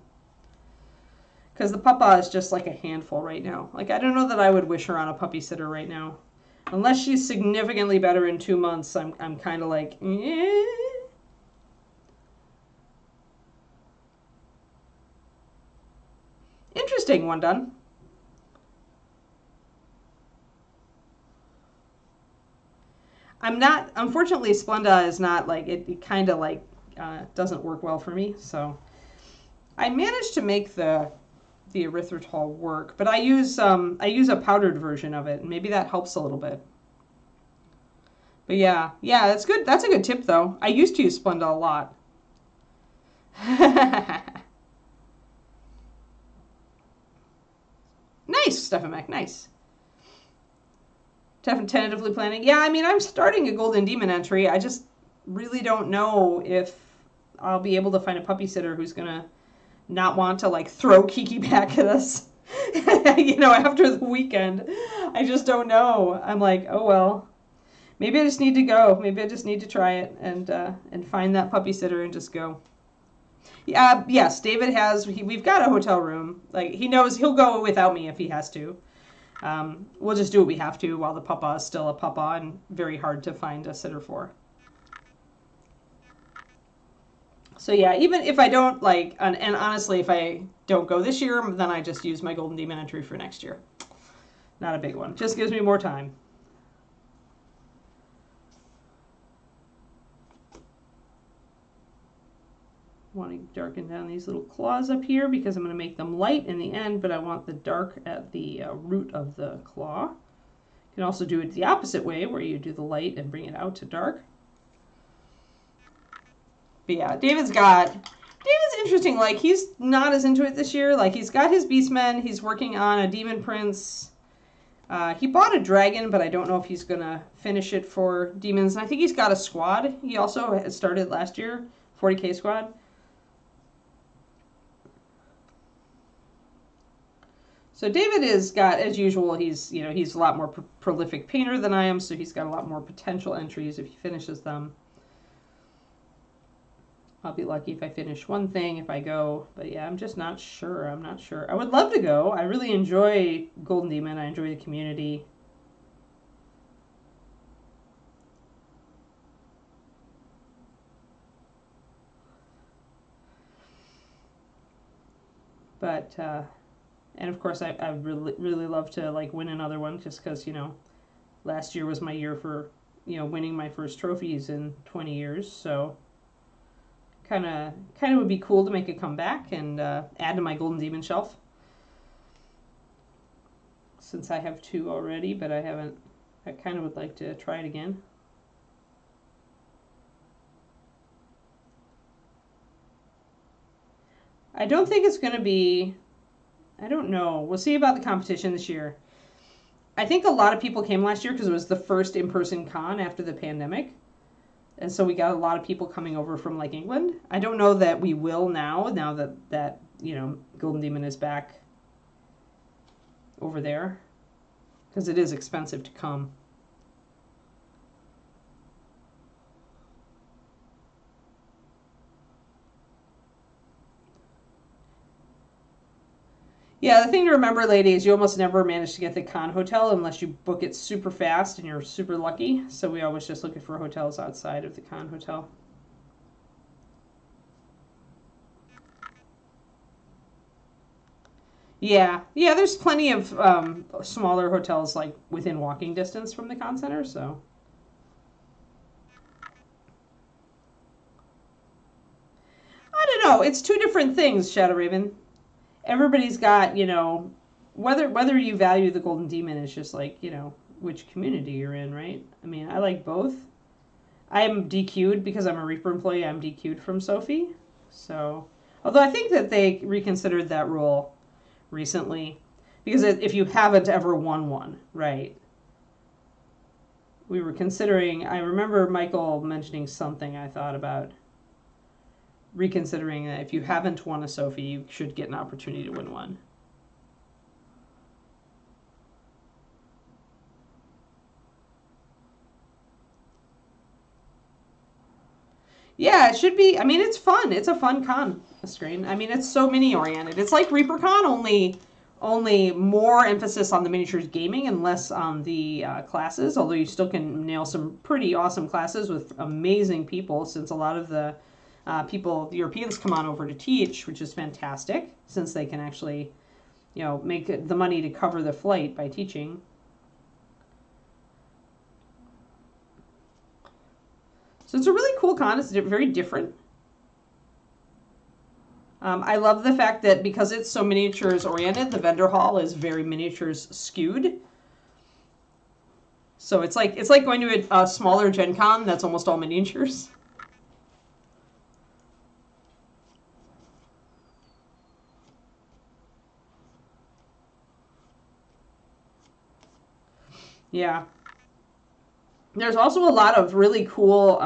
Because the puppa is just like a handful right now. Like, I don't know that I would wish her on a puppy sitter right now. Unless she's significantly better in 2 months, I'm kind of like, eh. staying one done. I'm not, unfortunately, Splenda is not like, it kind of like doesn't work well for me. So I managed to make the erythritol work, but I use a powdered version of it, and maybe that helps a little bit. But yeah, that's good. That's a good tip, though. I used to use Splenda a lot. Nice, Stefan Mac, nice. Tentatively planning. Yeah, I mean, I'm starting a Golden Demon entry. I just really don't know if I'll be able to find a puppy sitter who's going to not want to, like, throw Kiki back at us, you know, after the weekend. I just don't know. I'm like, oh, well, maybe I just need to go. Maybe I just need to try it and find that puppy sitter and just go. Yes, David has, we've got a hotel room. Like, he knows he'll go without me if he has to. We'll just do what we have to while the papa is still a papa and very hard to find a sitter for. So yeah, even if I don't like, and honestly, if I don't go this year, then I just use my Golden Demon entry for next year. Not a big one. Just gives me more time. Want to darken down these little claws up here because I'm going to make them light in the end, but I want the dark at the root of the claw. You can also do it the opposite way where you do the light and bring it out to dark. But yeah, David's interesting. Like, he's not as into it this year. Like, he's got his Beastmen. He's working on a Demon Prince. He bought a dragon, but I don't know if he's going to finish it for demons. And I think he's got a squad. He also started last year, 40k squad. So David has got, as usual, he's a lot more prolific painter than I am, so he's got a lot more potential entries if he finishes them. I'll be lucky if I finish one thing, if I go, but yeah, I'm just not sure. I'm not sure. I would love to go. I really enjoy Golden Demon. I enjoy the community. But, and of course, I really love to, like, win another one just because, you know, last year was my year for, you know, winning my first trophies in 20 years. So kind of would be cool to make a comeback and add to my Golden Demon shelf. Since I have 2 already, but I haven't, I kind of would like to try it again. I don't think it's going to be, I don't know. We'll see about the competition this year. I think a lot of people came last year because it was the first in-person con after the pandemic. And so we got a lot of people coming over from, like, England. I don't know that we will now that you know, Golden Demon is back over there. Because it is expensive to come. Yeah, the thing to remember, lady, is you almost never manage to get the con hotel unless you book it super fast and you're super lucky. So we always just looking for hotels outside of the con hotel. Yeah, there's plenty of smaller hotels, like, within walking distance from the con center, so. I don't know, it's 2 different things, Shadow Raven. Everybody's got, you know, whether you value the Golden Demon is just like, you know, which community you're in, right? I mean, I like both. I'm DQ'd because I'm a Reaper employee. I'm DQ'd from Sophie. So, although I think that they reconsidered that rule recently because if you haven't ever won one, right? We were considering, I remember Michael mentioning something I thought about reconsidering that if you haven't won a Sophie, you should get an opportunity to win one. Yeah, it should be. I mean, it's fun. It's a fun con screen. I mean, it's so mini oriented. It's like ReaperCon, only more emphasis on the miniatures gaming and less on the classes, although you still can nail some pretty awesome classes with amazing people, since a lot of the the Europeans come on over to teach, which is fantastic, since they can actually you know, make the money to cover the flight by teaching. So it's a really cool con. It's very different. I love the fact that because it's so miniatures oriented, the vendor hall is very miniatures skewed. So it's like going to a smaller Gen Con that's almost all miniatures. Yeah. There's also a lot of really cool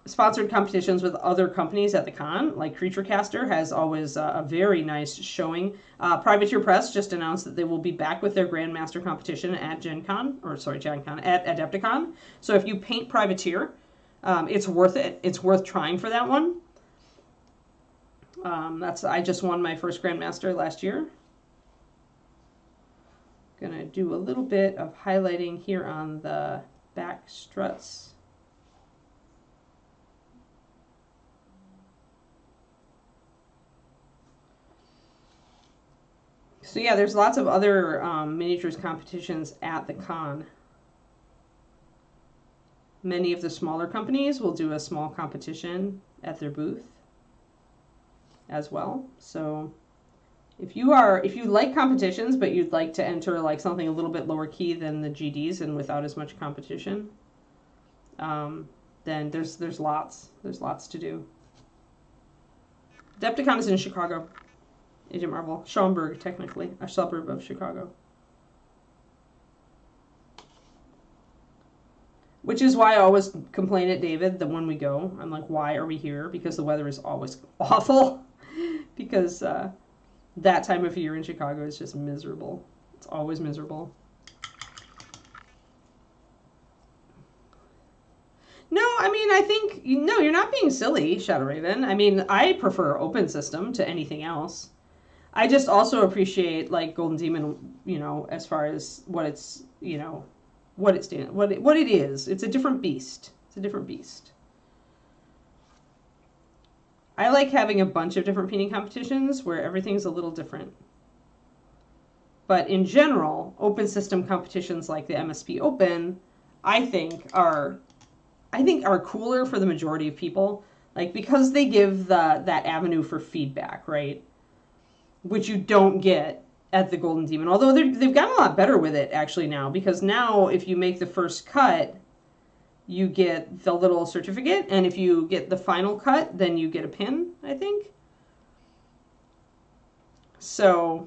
sponsored competitions with other companies at the con. Like CreatureCaster has always a very nice showing. Privateer Press just announced that they will be back with their Grandmaster competition at at Adepticon. So if you paint Privateer, it's worth it. It's worth trying for that one. I just won my first Grandmaster last year. Gonna do a little bit of highlighting here on the back struts. So yeah, there's lots of other miniatures competitions at the con. Many of the smaller companies will do a small competition at their booth as well. So if you like competitions, but you'd like to enter like something a little bit lower key than the GDs and without as much competition, then there's lots to do. Adepticon is in Chicago. Agent Marvel, Schaumburg, technically a suburb of Chicago. Which is why I always complain at David that when we go, I'm like, why are we here? Because the weather is always awful. Because that time of year in Chicago is just miserable. It's always miserable. No, I mean, I think, no, you're not being silly, Shadow Raven. I mean, I prefer open system to anything else. I just also appreciate, like, Golden Demon, you know, as far as what it's, you know, what it is. It's a different beast. It's a different beast. I like having a bunch of different painting competitions where everything's a little different. But in general, open system competitions like the MSP Open, I think are cooler for the majority of people, like because they give that avenue for feedback, right? Which you don't get at the Golden Demon. Although they've gotten a lot better with it actually now, because now if you make the first cut, you get the little certificate, and if you get the final cut, then you get a pin, I think. So,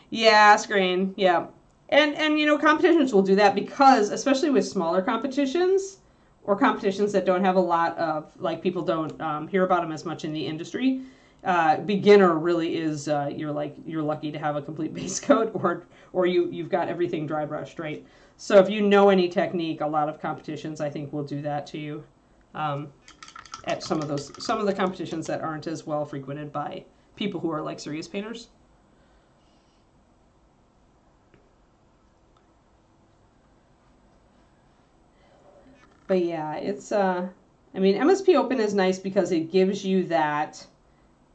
yeah, screen, yeah. And you know, competitions will do that because, especially with smaller competitions, or competitions that don't have a lot of, like, people don't hear about them as much in the industry, beginner really is, you're lucky to have a complete base coat, or you've got everything dry brushed, right? So if you know any technique, a lot of competitions I think will do that to you. At some of the competitions that aren't as well frequented by people who are like serious painters. But yeah, it's I mean, MSP Open is nice because it gives you that.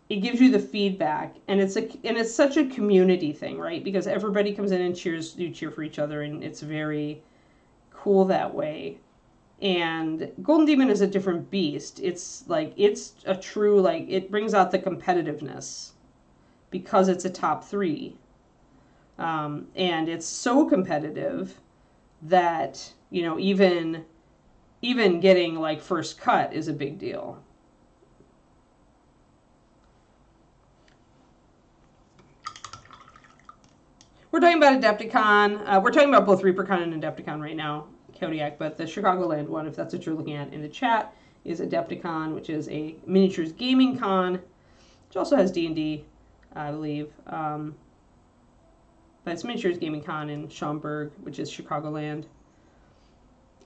It gives you the feedback, and it's such a community thing, right? Because everybody comes in and you cheer for each other, and it's very cool that way. And Golden Demon is a different beast. It's a true, like, it brings out the competitiveness because it's a top 3. And it's so competitive that, you know, even getting like first cut is a big deal. We're talking about Adepticon. We're talking about both ReaperCon and Adepticon right now, Kodiak, but the Chicagoland one, if that's what you're looking at in the chat, is Adepticon, which is a miniatures gaming con, which also has D&D, I believe. But it's miniatures gaming con in Schaumburg, which is Chicagoland,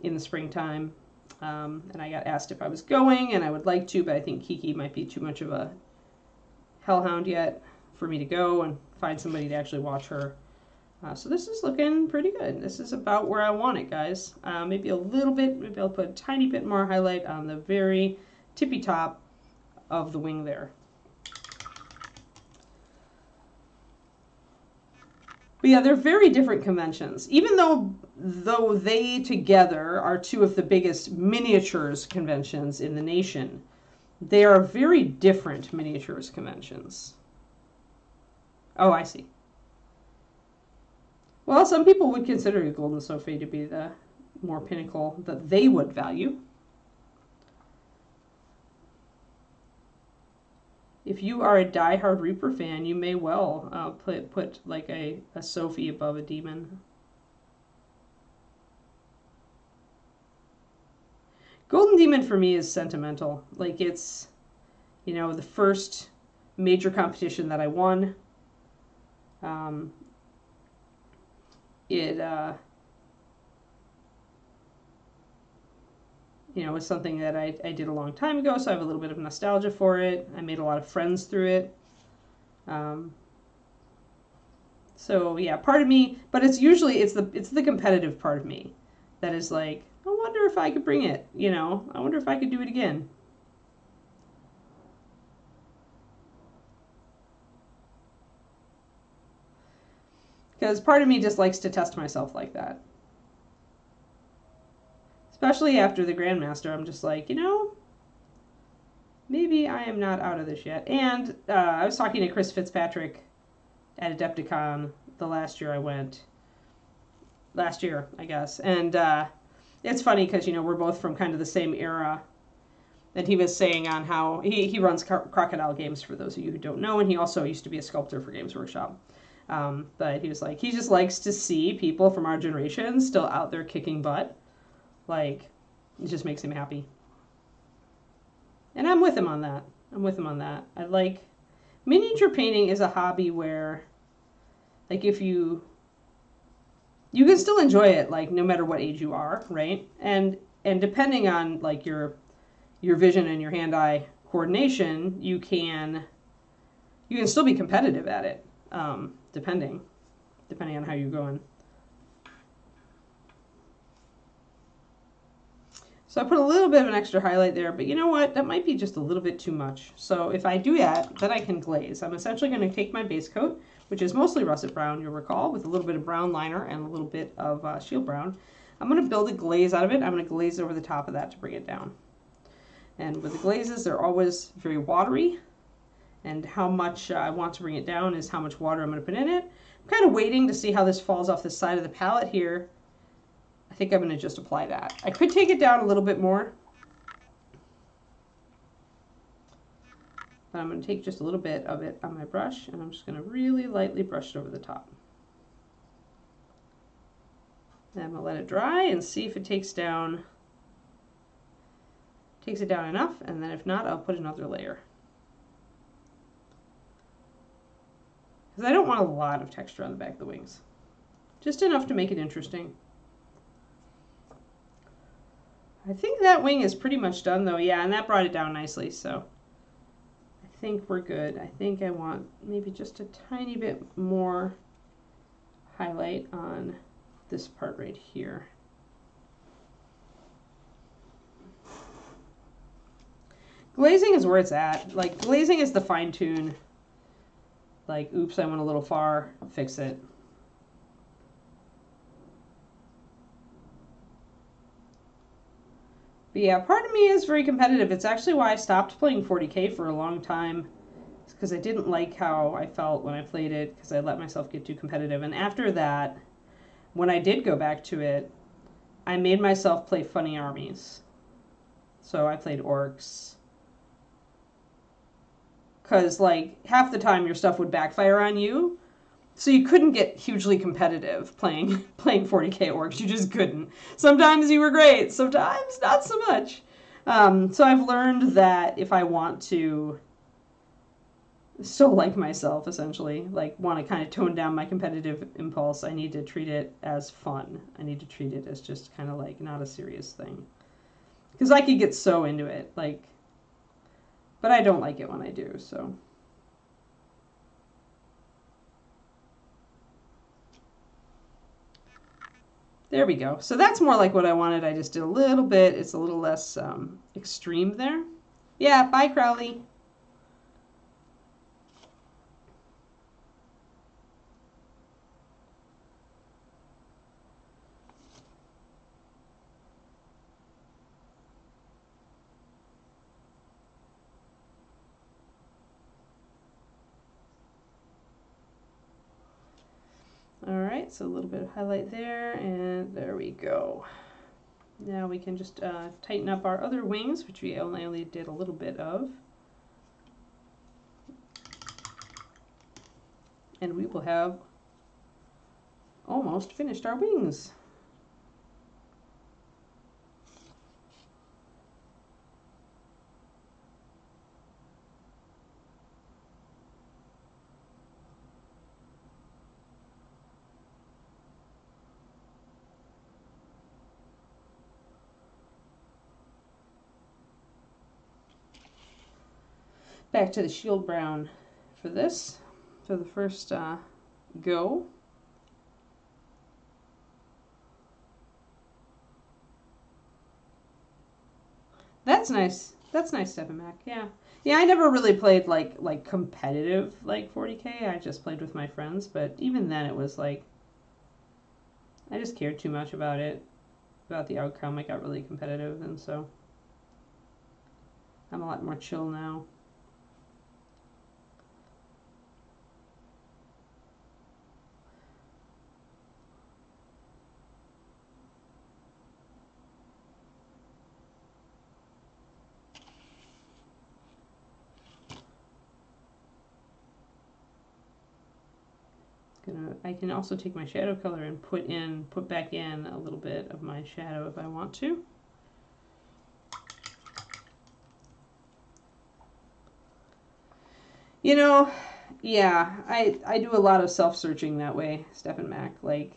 in the springtime. And I got asked if I was going, and I would like to, but I think Kiki might be too much of a hellhound yet for me to go and find somebody to actually watch her. So this is looking pretty good. This is about where I want it, guys. Maybe a little bit, maybe I'll put a tiny bit more highlight on the very tippy top of the wing there. But yeah, they're very different conventions. Even though they together are two of the biggest miniatures conventions in the nation, they are very different miniatures conventions. Oh, I see. Well, some people would consider Golden Sophie to be the more pinnacle that they would value. If you are a diehard Reaper fan, you may well put like a Sophie above a demon. Golden Demon for me is sentimental. Like, it's, you know, the first major competition that I won. You know, it's something that I did a long time ago, so I have a little bit of nostalgia for it. I made a lot of friends through it. So yeah, part of me, but it's usually it's the competitive part of me that is like, I wonder if I could bring it, you know, I wonder if I could do it again. Because part of me just likes to test myself like that. Especially after the Grandmaster, I'm just like, you know, maybe I am not out of this yet. And I was talking to Chris Fitzpatrick at Adepticon the last year I went. Last year, I guess. And it's funny because, you know, we're both from kind of the same era. And he was saying on how he runs Crocodile Games, for those of you who don't know, and he also used to be a sculptor for Games Workshop. But he was like, he just likes to see people from our generation still out there kicking butt. Like, it just makes him happy. And I'm with him on that. I like, miniature painting is a hobby where, like, if you can still enjoy it, like, no matter what age you are, right? And depending on, like, your vision and your hand-eye coordination, you can still be competitive at it, depending on how you're going. So I put a little bit of an extra highlight there, but you know what? That might be just a little bit too much. So if I do that, then I can glaze. I'm essentially going to take my base coat, which is mostly russet brown, you'll recall, with a little bit of brown liner and a little bit of shield brown. I'm going to build a glaze out of it. I'm going to glaze over the top of that to bring it down. And with the glazes, they're always very watery. And how much I want to bring it down is how much water I'm going to put in it. I'm kind of waiting to see how this falls off the side of the palette here. I think I'm going to just apply that. I could take it down a little bit more. But I'm going to take just a little bit of it on my brush, and I'm just going to really lightly brush it over the top. Then I'm going to let it dry and see if it takes it down enough, and then if not, I'll put another layer. Because I don't want a lot of texture on the back of the wings. Just enough to make it interesting. I think that wing is pretty much done though, yeah, and that brought it down nicely, so I think we're good. I think I want maybe just a tiny bit more highlight on this part right here. Glazing is where it's at. Like, glazing is the fine tune. Like, oops, I went a little far, fix it. But yeah, part of me is very competitive. It's actually why I stopped playing 40K for a long time. It's because I didn't like how I felt when I played it, because I let myself get too competitive. And after that, when I did go back to it, I made myself play funny armies. So I played orcs. Because, like, half the time your stuff would backfire on you. So you couldn't get hugely competitive playing 40K orcs. You just couldn't. Sometimes you were great. Sometimes not so much. So I've learned that if I want to still like myself, essentially, like want to kind of tone down my competitive impulse, I need to treat it as fun. I need to treat it as just kind of like not a serious thing. Because I could get so into it, like, but I don't like it when I do, so. There we go. So that's more like what I wanted. I just did a little bit. It's a little less extreme there. Yeah, bye, Crowley. right, so a little bit of highlight there, and there we go. Now we can just tighten up our other wings, which we only did a little bit of. And we will have almost finished our wings. Back to the shield brown for this, for the first go. That's nice. That's nice, Stephen Mac. Yeah. Yeah, I never really played like competitive like 40K. I just played with my friends, but even then it was like I just cared too much about it, about the outcome. I got really competitive, and so I'm a lot more chill now. I can also take my shadow color and put back in a little bit of my shadow if I want to. You know, yeah, I do a lot of self-searching that way, Stephen Mac. Like,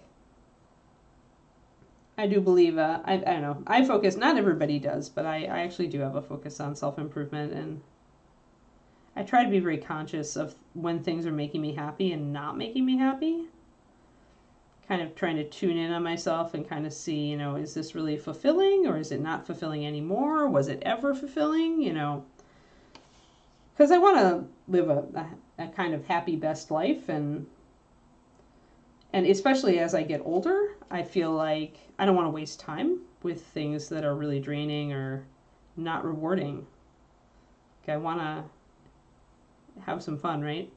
I do believe, I don't know, I focus, not everybody does, but I actually do have a focus on self-improvement, and I try to be very conscious of when things are making me happy and not making me happy. Kind of trying to tune in on myself and kind of see, you know, is this really fulfilling or is it not fulfilling anymore? Was it ever fulfilling? You know, because I want to live a kind of happy, best life, and especially as I get older, I feel like I don't want to waste time with things that are really draining or not rewarding. Like, I want to have some fun, right?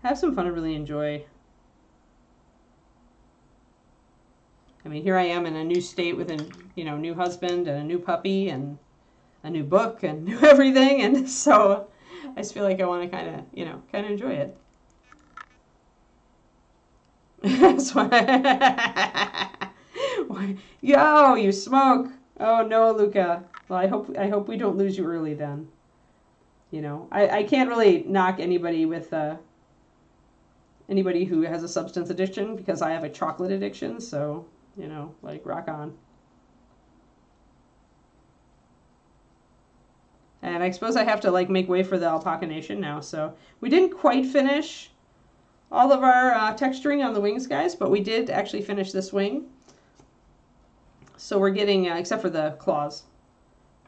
Have some fun and really enjoy. I mean, here I am in a new state with a, you know, new husband and a new puppy and a new book and new everything, and so I just feel like I want to kind of, you know, kind of enjoy it. Yo, you smoke! Oh no, Luca. Well, I hope we don't lose you early then. You know, I can't really knock anybody with anybody who has a substance addiction, because I have a chocolate addiction, so, you know, like, rock on. And I suppose I have to, like, make way for the Alpaca Nation now, so we didn't quite finish all of our texturing on the wings, guys, but we did actually finish this wing. So we're getting, except for the claws,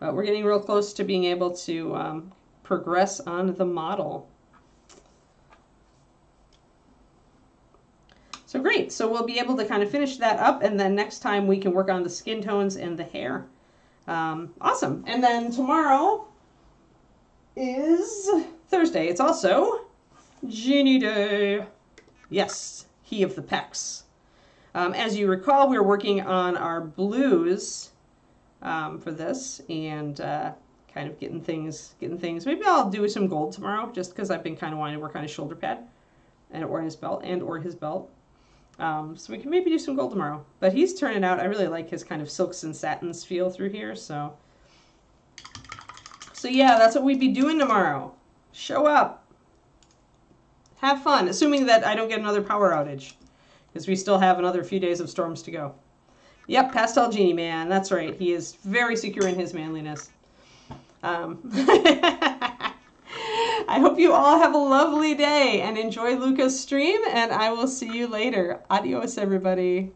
but we're getting real close to being able to progress on the model. So great, so we'll be able to kind of finish that up, and then next time we can work on the skin tones and the hair. Awesome, and then tomorrow is Thursday. It's also Genie Day. Yes, he of the pecs. As you recall, we were working on our blues for this, and kind of getting things. Maybe I'll do some gold tomorrow, just because I've been kind of wanting to work on his shoulder pad or his belt. So we can maybe do some gold tomorrow. But he's turning out, I really like his kind of silks and satins feel through here. So yeah, that's what we'd be doing tomorrow. Show up. Have fun, assuming that I don't get another power outage, because we still have another few days of storms to go. Yep, Pastel Genie Man, that's right. He is very secure in his manliness. I hope you all have a lovely day and enjoy Luca's stream, and I will see you later. Adios, everybody.